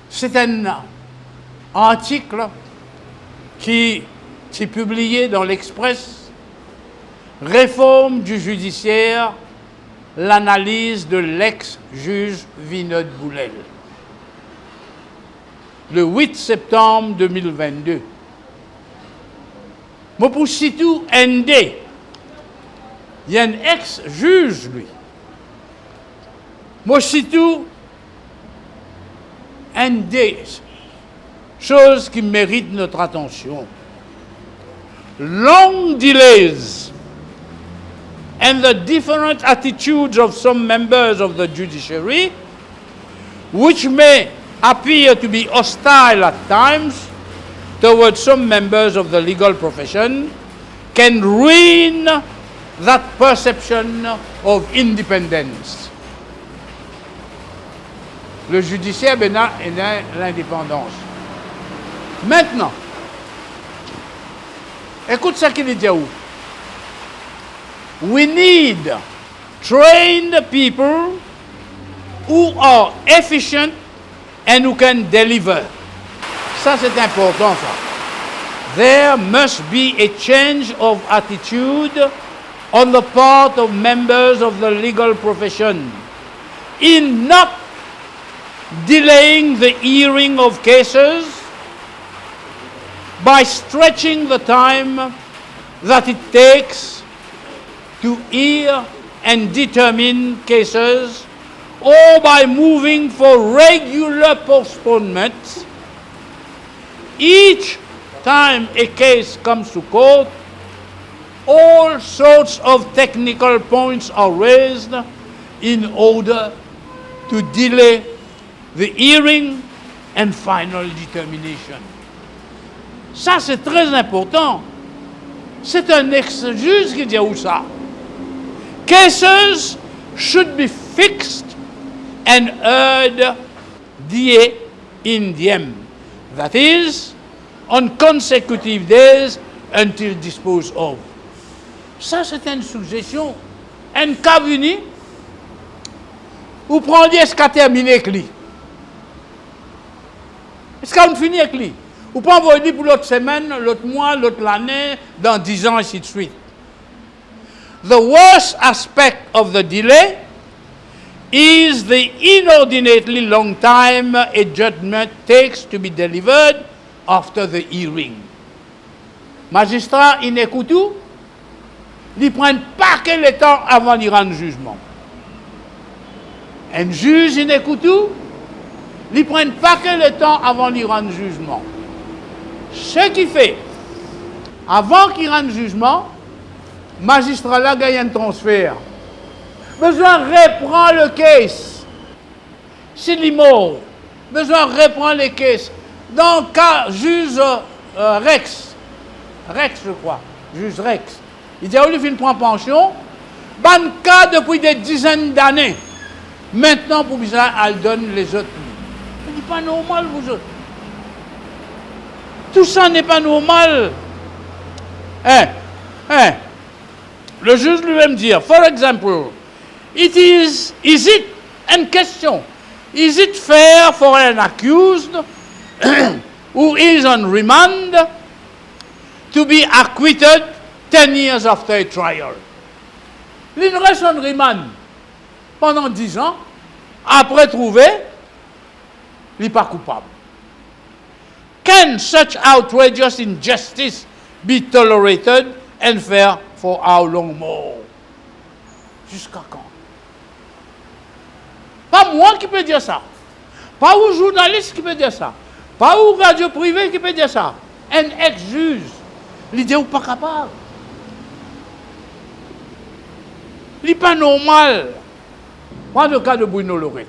C'est un article qui est publié dans l'Express. Réforme du judiciaire, l'analyse de l'ex-juge Vinod Boulel. Le 8 septembre 2022. Moi, pour surtout ND, il y a un ex-juge, lui. Moi, surtout ND, chose qui mérite notre attention. Long delays and the different attitudes of some members of the judiciary, which may appear to be hostile at times towards some members of the legal profession, can ruin that perception of independence. Le judiciaire est dans l'indépendance. Maintenant, écoute ce qu'il dit où. We need trained people who are efficient and who can deliver. Ça, c'est important, ça. There must be a change of attitude on the part of members of the legal profession in not delaying the hearing of cases by stretching the time that it takes to hear and determine cases, or by moving for regular postponements. Each time a case comes to court, all sorts of technical points are raised in order to delay the hearing and final determination. Ça, c'est très important. C'est un ex-juge qui dit où ça. Cases should be fixed and heard die in diem. That is, on consecutive days until disposed of. Ça, c'est une suggestion. Un cas venu, vous prenez ce qu'a terminé avec lui. Est-ce qu'on finit avec lui? Vous pouvez envoyer pour l'autre semaine, l'autre mois, l'autre l'année, dans 10 ans, ainsi de suite. The worst aspect of the delay is the inordinately long time a judgment takes to be delivered after the hearing. Magistrat, il écoute tout, ils prennent pas quel temps avant d'y rendre jugement. Un juge, il écoute tout, ils prennent pas quel temps avant d'y rendre jugement. Ce qui fait, avant qu'il rende jugement, magistrat là gagne un transfert. Besoin reprend le case. S'il est mort, besoin reprend les cases. Dans le cas, juge Rex, je crois, juge Rex, il dit, il prend pension, ban cas depuis des dizaines d'années. Maintenant, pour bizarre, elle donne les autres. Ce n'est pas normal, vous autres. Tout ça n'est pas normal. Le juge lui-même dit, for example, is it, une question, is it fair for an accused who is on remand to be acquitted 10 years after a trial? Il reste en remand pendant 10 ans, après trouvé, il n'est pas coupable. Can such outrageous injustice be tolerated and fair for how long more? Jusqu'à quand? Pas moi qui peux dire ça. Pas un journaliste qui peut dire ça. Pas une radio privée qui peut dire ça. Un ex-juge. L'idée n'est pas capable. Il n'est pas normal. Moi, le cas de Bruno Lorette.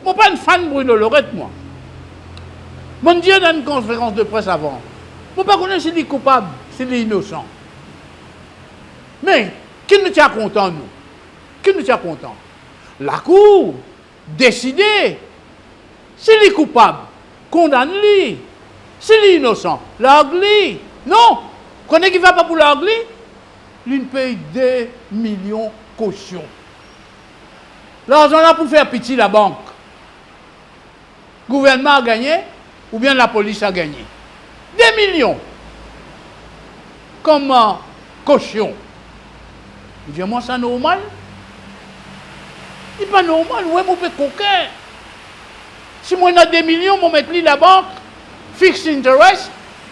Je ne suis pas un fan de Bruno Lorette, moi. Je me dis dans une conférence de presse avant. Je ne sais pas connaître s'il est coupable, s'il est innocent. Mais, qui nous tient content, nous? Qui nous tient content? La Cour. Décider. S'il est coupable, condamne-le. S'il est innocent, largue-le. Non. Connais qui ne va pas pour largue-le? Il paye 2 millions caution. L'argent là pour faire pitié la banque. Le gouvernement a gagné ou bien la police a gagné. 2 millions. Comme caution. Il dit, moi, c'est normal. C'est pas normal, ouais, mon peu coquin. Si moi, j'ai 2 millions, je mets la banque, fixed interest,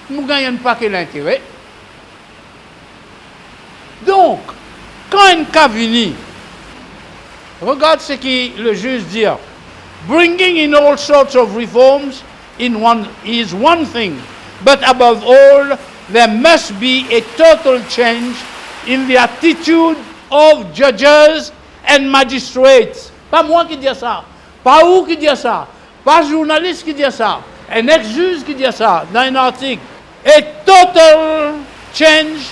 je ne gagne pas que l'intérêt. Donc, quand un cas vient, regarde ce que le juge dit. Bringing in all sorts of reforms is one thing, but above all, there must be a total change in the attitude of judges and magistrates. Pas moi qui dis ça, pas vous qui dit ça, pas journaliste qui dit ça, un ex-juge qui dit ça dans un article. A total change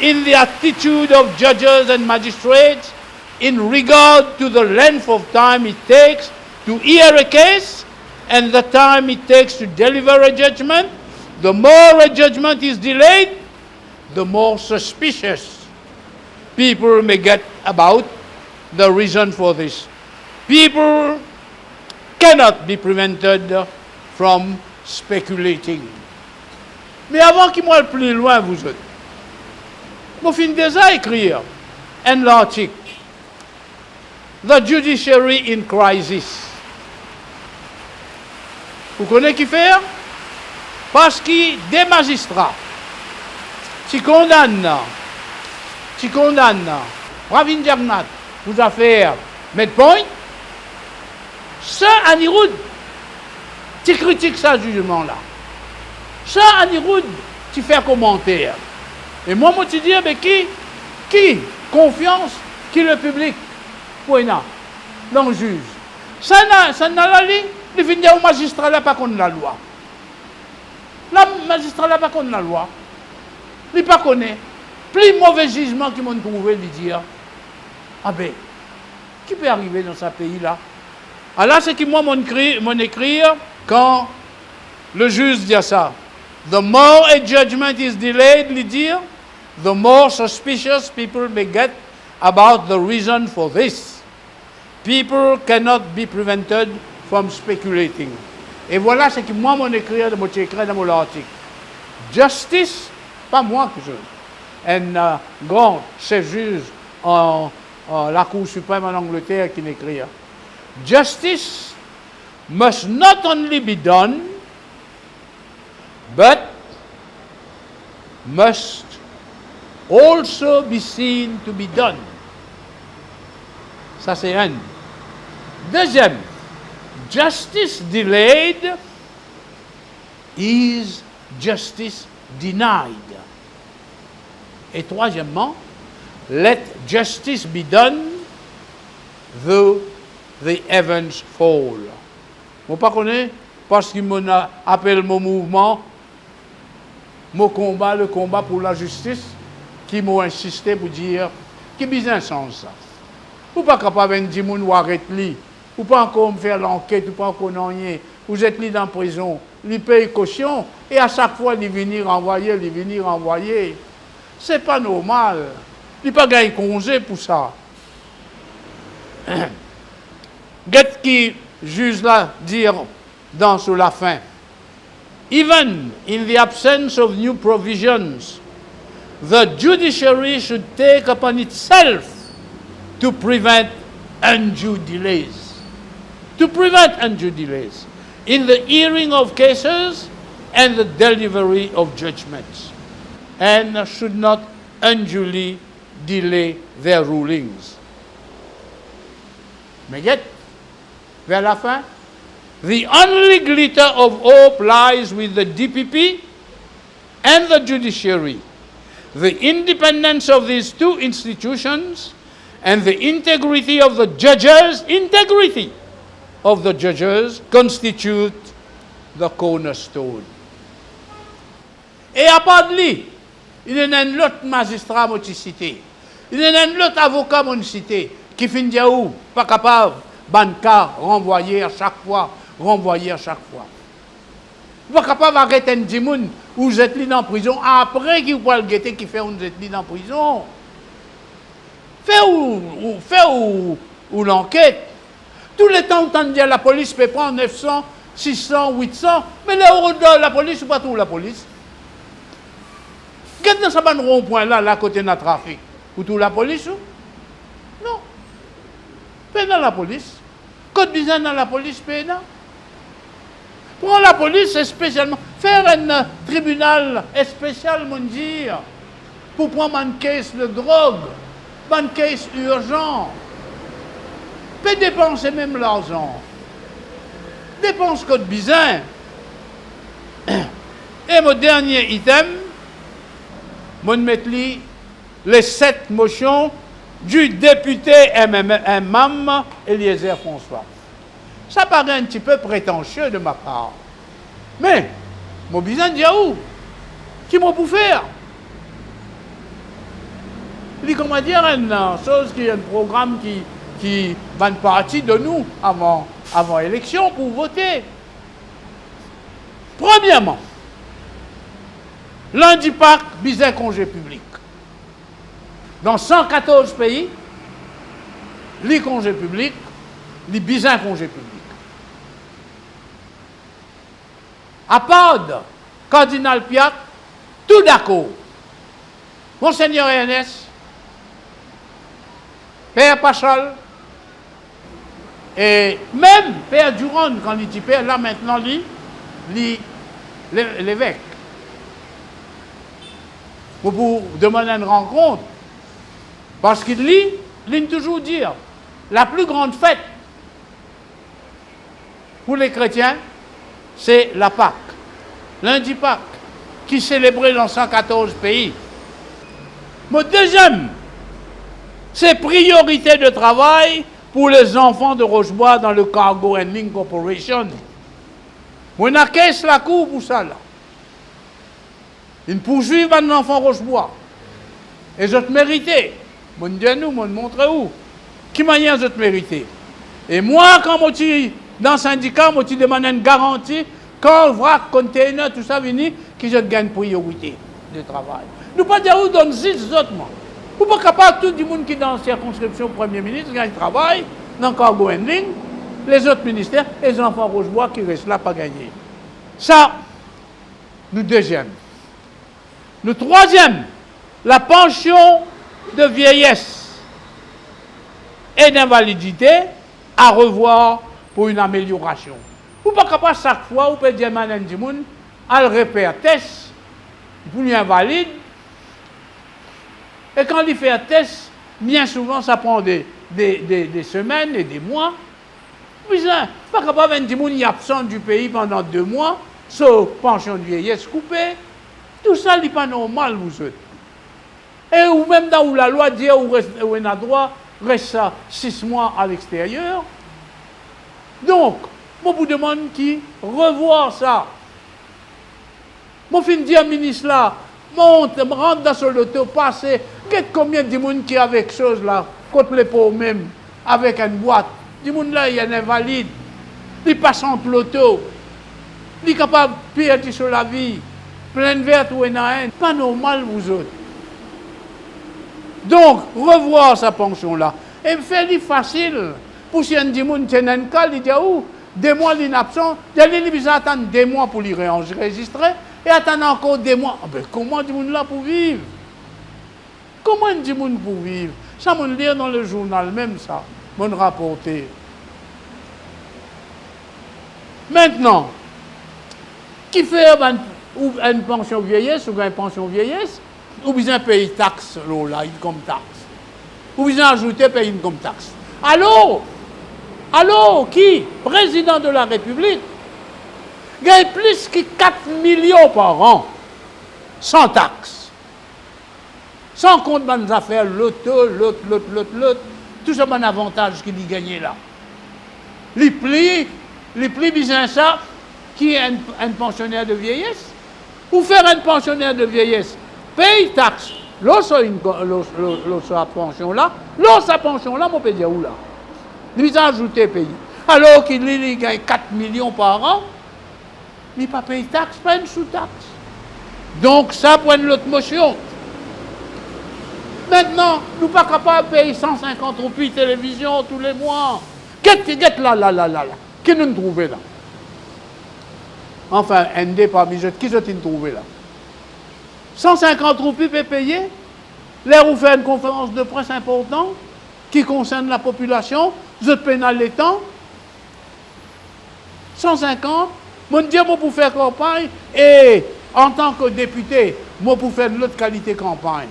in the attitude of judges and magistrates in regard to the length of time it takes to hear a case and the time it takes to deliver a judgment. The more a judgment is delayed, the more suspicious people may get about the reason for this. People cannot be prevented from speculating. Mais avant qu'il m'aille plus loin, vous autres, je finis déjà écrire un article. The Judiciary in Crisis. Vous connaissez qui fait? Parce que des magistrats qui condamnent, Ravin Diagnat, vous affaires Medpoint, ça, Aniroud, tu critiques ça jugement-là. Ça, Aniroud, tu fais un commentaire. Et moi, je te dis, mais qui confiance, qui le public, pour dans le juge. Ça n'a la ligne, il finit au magistrat là, pas contre la loi. Le magistrat là, pas contre la loi. Il ne pas connaît. Plus mauvais jugement qu'ils m'ont trouvé, lui dire, ah ben, qui peut arriver dans ce pays-là? Alors là, c'est que moi, mon écrire, quand le juge dit ça, the more a judgment is delayed, lui dire, the more suspicious people may get about the reason for this. People cannot be prevented from speculating. Et voilà ce que moi, mon écrire dans mon article. Justice, pas moi que je. Un grand chef juge en la Cour suprême en Angleterre qui m'écrit. justice must not only be done, but must also be seen to be done. Ça c'est un. Deuxième, justice delayed is justice denied. Et troisièmement, let justice be done though the heavens fall. Vous ne connaissez pas parce qu'il m'appelle mon mouvement, mon combat, le combat pour la justice, qui m'ont insisté pour dire qui bizarre sens ça. Vous n'êtes pas capable de dire ou arrêter, ou pas encore me faire l'enquête, ou pas encore non rien. Vous êtes mis dans la prison, il paye caution, et à chaque fois, il venir envoyer. C'est pas normal. Il pas gagné congé pour ça. Qu'est-ce qui juge là dire dans sur la fin? Even in the absence of new provisions, the judiciary should take upon itself to prevent undue delays. To prevent undue delays in the hearing of cases and the delivery of judgments, and should not unduly delay their rulings. Mais yet, vers la fin, the only glitter of hope lies with the DPP and the judiciary. The independence of these two institutions and the integrity of the judges constitute the cornerstone. Et à part de lui, il y a un autre magistrat qui cité. Il y a un autre avocat qui cité qui finit dire pas capable, banca renvoyer à chaque fois. Vous pas capable d'arrêter un dimoun où vous êtes dans la prison après qu'il vous le guetter qui fait où vous êtes dans la prison. Fait ou l'enquête. Tous les temps, on dit la police peut prendre 900, 600, 800, mais la police, ou pas tout la police. Qu'est-ce que ça va rond-point là, à côté de notre trafic? Ou tout la police? Non. Pas dans la police. Côte bizarre dans la police, pas dans. Pour la police, spécialement, faire un tribunal spécial, mon dire, pour prendre une caisse de drogue, une caisse urgente. Peut dépenser même l'argent. Dépense côte bizarre. Et mon dernier item, mon mettre les 7 motions du député MMM Eliezer François. Ça paraît un petit peu prétentieux de ma part. Mais, mon besoin de où? Qui m'a pour faire? Il dit, comment dire, une chose qui est un programme qui va une partie de nous avant élection pour voter. Premièrement, lundi Pâques, bizarre congé public. Dans 114 pays, les congés publics, les bizarres congés publics. À part Cardinal Piat, tout d'accord. Monseigneur Ernest, Père Pachol, et même Père Durand, quand il dit Père, là maintenant, l'évêque. Pour demander une rencontre. Parce qu'il lit toujours dire, la plus grande fête pour les chrétiens, c'est la Pâque. Lundi Pâques, qui est célébré dans 114 pays. Mon deuxième, c'est priorité de travail pour les enfants de Rochebois dans le Cargo Handling Corporation. On a caisse la cour pour ça là. Ils poursuivent un enfant Rochebois. Et je te méritais. Mon Dieu nous, mon montre où. Qui manière je te mériter. Et moi, quand je suis dans le syndicat, je demande une garantie, quand on voit container, tout ça vient, que je gagne priorité de travail. Nous pas dire où donne 6 autres mois. Vous pas capable tout le monde qui est dans la circonscription Premier ministre gagne travail, dans le cargo handling, les autres ministères, les enfants Rochebois qui restent là pas gagner. Ça, nous deuxième. Le troisième, la pension de vieillesse et d'invalidité à revoir pour une amélioration. Ou pas capable chaque fois, ou peut dire à un monde, à le repère test, pour lui invalide. Et quand il fait un test, bien souvent, ça prend des semaines et des mois. Puis, pas capable de dire qu'il est absent du pays pendant 2 mois, sauf pension de vieillesse coupée. Tout ça n'est pas normal, vous autres. Et ou même dans où la loi dit où on a droit, reste 6 mois à l'extérieur. Donc, moi, vous demande qui revoir ça. Moi, je dis au ministre là, monte, rentre dans ce loto, passe. Combien de monde qui a avec chose là, contre les pauvres même, avec une boîte. Du monde là, il y a un invalide. Il passe entre l'auto. Il est capable de perdre sur la vie. Pleine verte ou une haine. Pas normal, vous autres. Donc, revoir sa pension-là. Et faire facile. Pour si un monde tient un cas, il dit où 2 mois d'inabsence, il attend 2 mois pour l'y enregistrer et attendre encore 2 mois. Ah ben, comment du monde là pour vivre? Comment du monde pour vivre? Ça, on lire dans le journal même ça, on rapporter. Maintenant, qui fait une pension vieillesse ou une pension vieillesse, ou bien payer taxe, là, income tax. Ou bien ajouter payer income tax. Alors, qui, président de la République, gagne plus que 4 millions par an, sans taxe. Sans compte dans les affaires, l'autre, tout ça, bon avantage qu'il y gagne là. Les plis bien ça, qui est un pensionnaire de vieillesse, ou faire un pensionnaire de vieillesse, paye taxe. Lorsque sa pension là, on peut dire où là? Lui a ajouté pays. Alors qu'il gagne 4 millions par an, il ne pas paye taxe, pas une sous-taxe. Donc ça prend l'autre motion. Maintenant, nous ne sommes pas capables de payer 150 roupies de télévision tous les mois. Qu'est-ce là. Qui nous trouvons là? Enfin, ND parmi eux, qui sont-ils trouvés là? 150 roupies peut payer. Là, vous faites une conférence de presse importante qui concerne la population, vous êtes pénal les temps. 150. Mon Dieu, moi pour faire campagne, et en tant que député, moi pour faire de l'autre qualité campagne.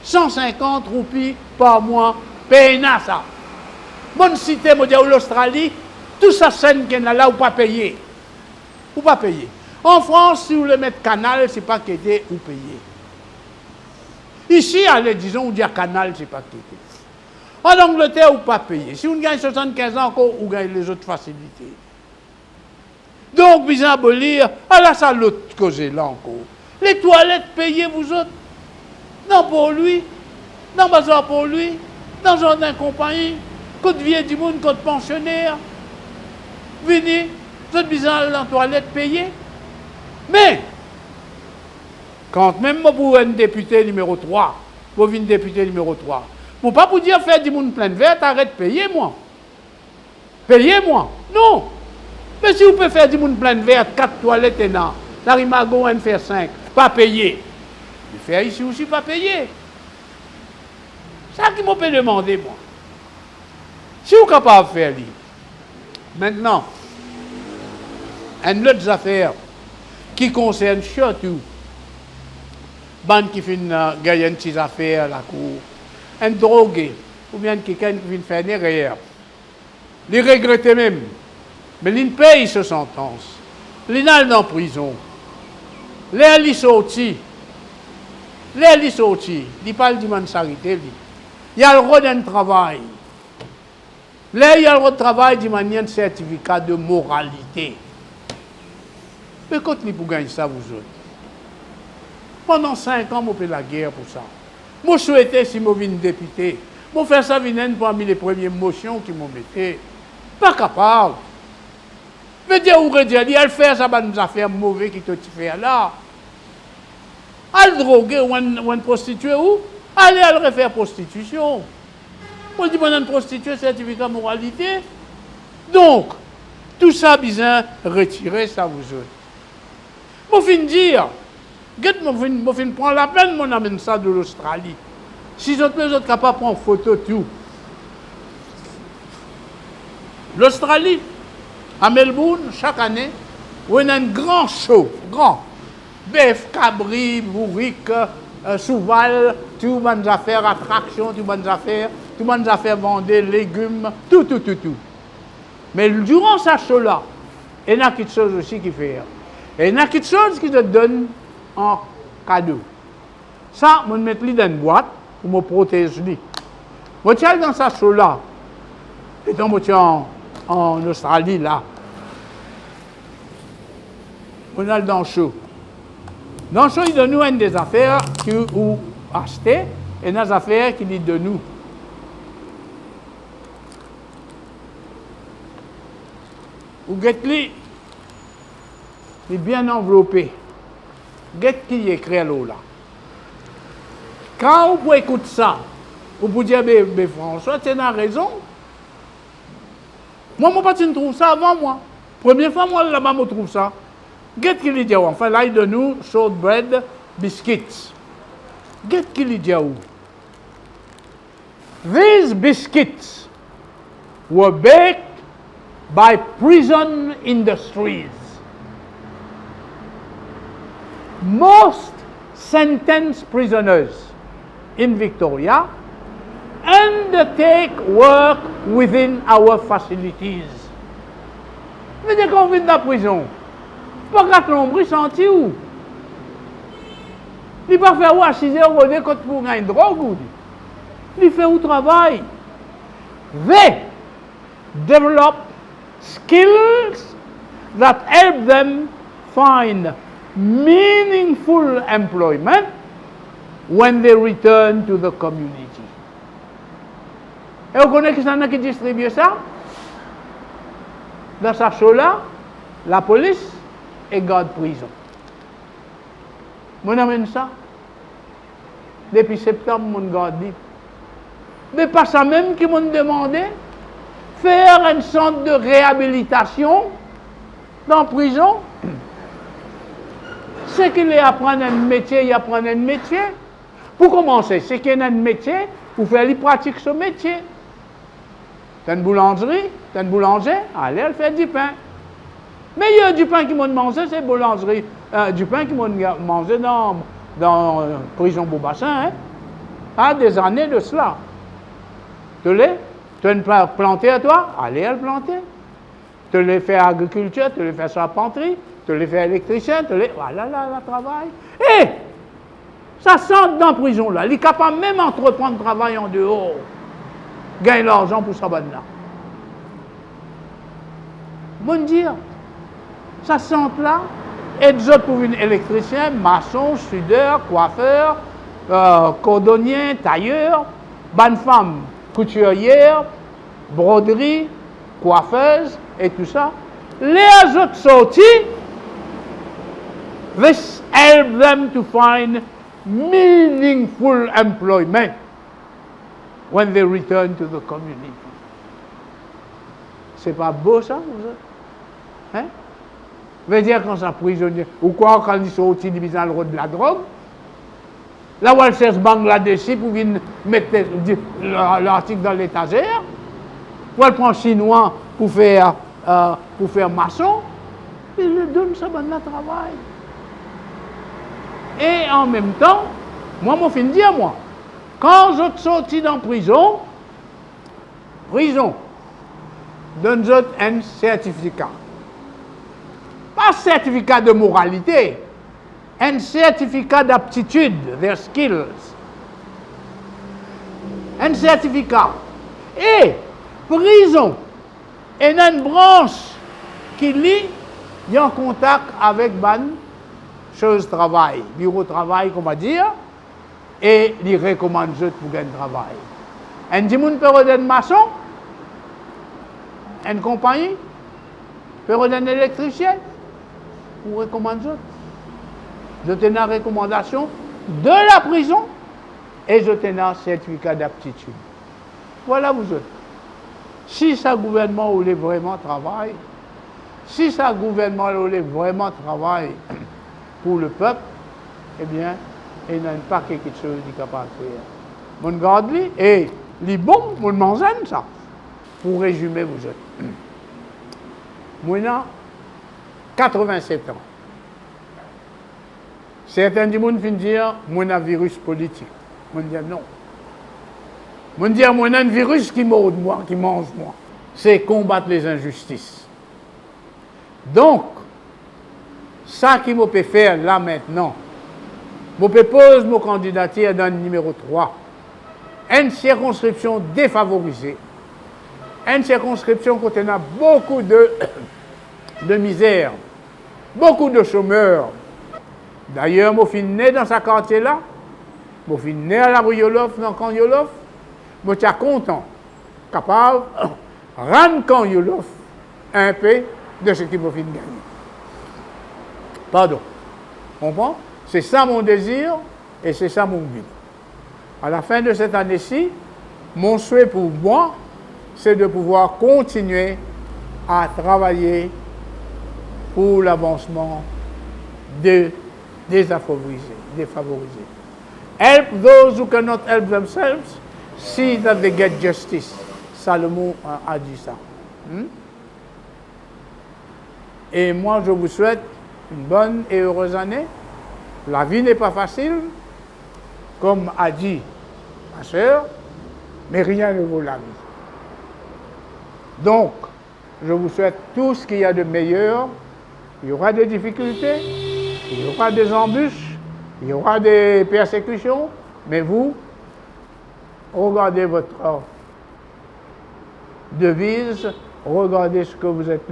150 roupies par mois, pénal ça. Bonne cité, moi dis l'Australie, tout ça scène qu'il y a là, ou pas payer. Ou pas payer. En France, si vous le mettez canal, c'est pas qu'aider ou payer. Ici, allez, disons, on dit canal, c'est pas qu'aider. En Angleterre, ou pas payer. Si on gagne 75 ans encore, on gagne les autres facilités. Donc, vous abolir, là, ça l'autre cause là encore. Les toilettes payées, vous autres. Non, pour lui. Non, bazar pour lui. Dans jardin compagnie. Côte vieux du monde, côte pensionnaire. Venez, vous êtes bizarre dans la toilette payée. Mais, quand même, moi, pour un député numéro 3, pour une député numéro 3, pour pas vous dire faire du monde plein verte, arrête de payer, moi. Payez-moi. Non. Mais si vous pouvez faire du monde plein verte, 4 toilettes et non, la rimago, on fait 5, pas payer. Mais faire ici aussi, pas payer. C'est ça qui m'a peut demander, moi. Si vous êtes capable de faire, lui. Maintenant, une autre affaire qui concerne surtout bande qui fait gagner une petite affaire à la cour, un drogué, ou bien quelqu'un qui vient faire une erreur. Il regrette même, mais il paye sa sentence. Il est en prison. Il est sorti. Il parle de mansarité. Il a le droit d'un travail. Là, il y a le droit de travail de manière de certificat de moralité. Mais quand il pour gagner ça, vous autres? Pendant 5 ans, je fais la guerre pour ça. Moi, je souhaitais, si je suis député, je faire ça parmi les premières motions qui m'ont mis. Pas capable. Je veux dire, où il a fait ça, nous affaires mauvaises qui te fait là. Al droguer ou une prostituée où? Allez à le refaire prostitution. On dit, une prostituée, certificat moralité. Donc, tout ça, bien, retirer ça, vous autres. Je finis dire, je prends la peine, on amène ça de l'Australie. Si les autres capables de prendre photo, tout. L'Australie, à Melbourne, chaque année, on a un grand show, grand. Bœuf, cabri, bourrique, souval, tout le monde a fait attraction, tout le monde a fait vendre légumes, tout. Mais durant ce show-là, il y a quelque chose aussi qui fait. Et il y a quelque chose qui te donne en cadeau. Ça, je mets dans une boîte pour me protéger. Je tiens dans ce show-là. Et donc, je tiens en Australie, là. On a dans le show. Dans le show, il donne nous des affaires qu'on acheter et des affaires qu'il dit de nous. Ou get-li, il est bien enveloppé. Get qui écrit là. Quand vous écoutez ça, vous pouvez dire, mais François, tu as raison. Moi, je ne trouve ça avant moi. Première fois, moi, là-bas, je trouve ça. Qu'est-ce qu'il dit? Enfin, là, il donne nous shortbread biscuits. Qu'est-ce qu'il dit? These biscuits were baked by prison industries. Most sentenced prisoners in Victoria undertake work within our facilities. Mais dès qu'on vient de la prison, pas qu'à l'ombre senti où? Il ne peut pas faire à 6 heures au décote pour gagner une drogue. Il fait au travail. They develop skills that help them find meaningful employment when they return to the community. Et vous connaissez qui c'est qui distribue ça? Dans sa show-là, la police et garde prison. Mon amène ça. Depuis septembre, mon garde dit. Mais pas ça même qui m'ont demandé. Faire une sorte de réhabilitation dans la prison. C'est qu'il apprend un métier, il apprend un métier. Pour commencer, c'est qu'il y a un métier, pour faire les pratiques ce métier. Tu as une boulangerie, tu as une boulanger, allez, elle fait du pain. Mais il y a du pain qui m'ont mangé, c'est boulangerie. Du pain qui m'ont mangé dans prison Beaubassin, hein, à des années de cela. Tu as une plantée à toi, allez, elle planter. Tu les fais agriculture, tu les fais charpenterie, tu les fais électricien, voilà, là, le travail. Et ça sent dans la prison, là. Il est capable même d'entreprendre le travail en dehors. Gagner l'argent pour sa bonne là. Bon dire, ça sent là, et des autres pour une électricien, maçon, soudeur, coiffeur, cordonnier, tailleur, bonne femme, couturière, broderie, coiffeuse et tout ça. Les autres sorties, this help them to find meaningful employment when they return to the community. C'est pas beau ça, vous autres? Hein? Veut dire quand ça prisonnier, ou quoi quand ils sont sortis dans le road de la drogue, là où elle cherche Bangladeshi pour venir mettre l'article dans l'étagère, ou elle prend chinois pour faire maçon, il lui donne ça bon travail. Et en même temps, moi, je finis de dire, moi, quand je suis sorti dans prison, donne un certificat. Pas certificat de moralité, un certificat d'aptitude, their skills. Un certificat. Et prison, et une branche qui lit, il y a en contact avec ban chose travail, bureau de travail, qu'on va dire, et il recommande pour gagner travail. Un dimoun peut redonner un maçon, une compagnie, peut redonner un électricien, ou recommande d'autres. Je tenais la recommandation de la prison et je tenais un certificat d'aptitude. Voilà vous autres. Si ça gouvernement voulait vraiment travailler, si ça gouvernement voulait vraiment travailler pour le peuple, eh bien, il n'y a pas quelque chose qui est capable de faire. Mon garde lui, et les bons, mon mangeant ça. pour résumer vous autres. Moi, j'ai 87 ans. Certains du monde finissent dire moi, j'ai un virus politique. Moi, je dis non. Moi, je dis moi, j'ai un virus qui morde moi, qui mange moi. C'est combattre les injustices. Donc, ça qui me peut faire là maintenant, je peux poser mon candidature dans le numéro 3. Une circonscription défavorisée. Une circonscription où on a beaucoup de misère, beaucoup de chômeurs. D'ailleurs, je suis né dans ce quartier-là. Je suis né à la rue Yolof, dans le camp Yolof. Je suis content, capable de rendre camp Yolof un peu de ce qu'il m'a fait gagner. Pardon. Comprends? C'est ça mon désir et c'est ça mon but. À la fin de cette année-ci, mon souhait pour moi, c'est de pouvoir continuer à travailler pour l'avancement des défavorisés. Help those who cannot help themselves, see that they get justice. Salomon a dit ça. Et moi, je vous souhaite une bonne et heureuse année. La vie n'est pas facile, comme a dit ma sœur, mais rien ne vaut la vie. Donc, je vous souhaite tout ce qu'il y a de meilleur. Il y aura des difficultés, il y aura des embûches, il y aura des persécutions, mais vous, regardez votre devise, regardez ce que vous êtes,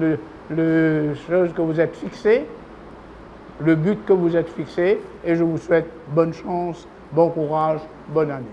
le chose que vous êtes fixé, le but que vous êtes fixé, et je vous souhaite bonne chance, bon courage, bonne année.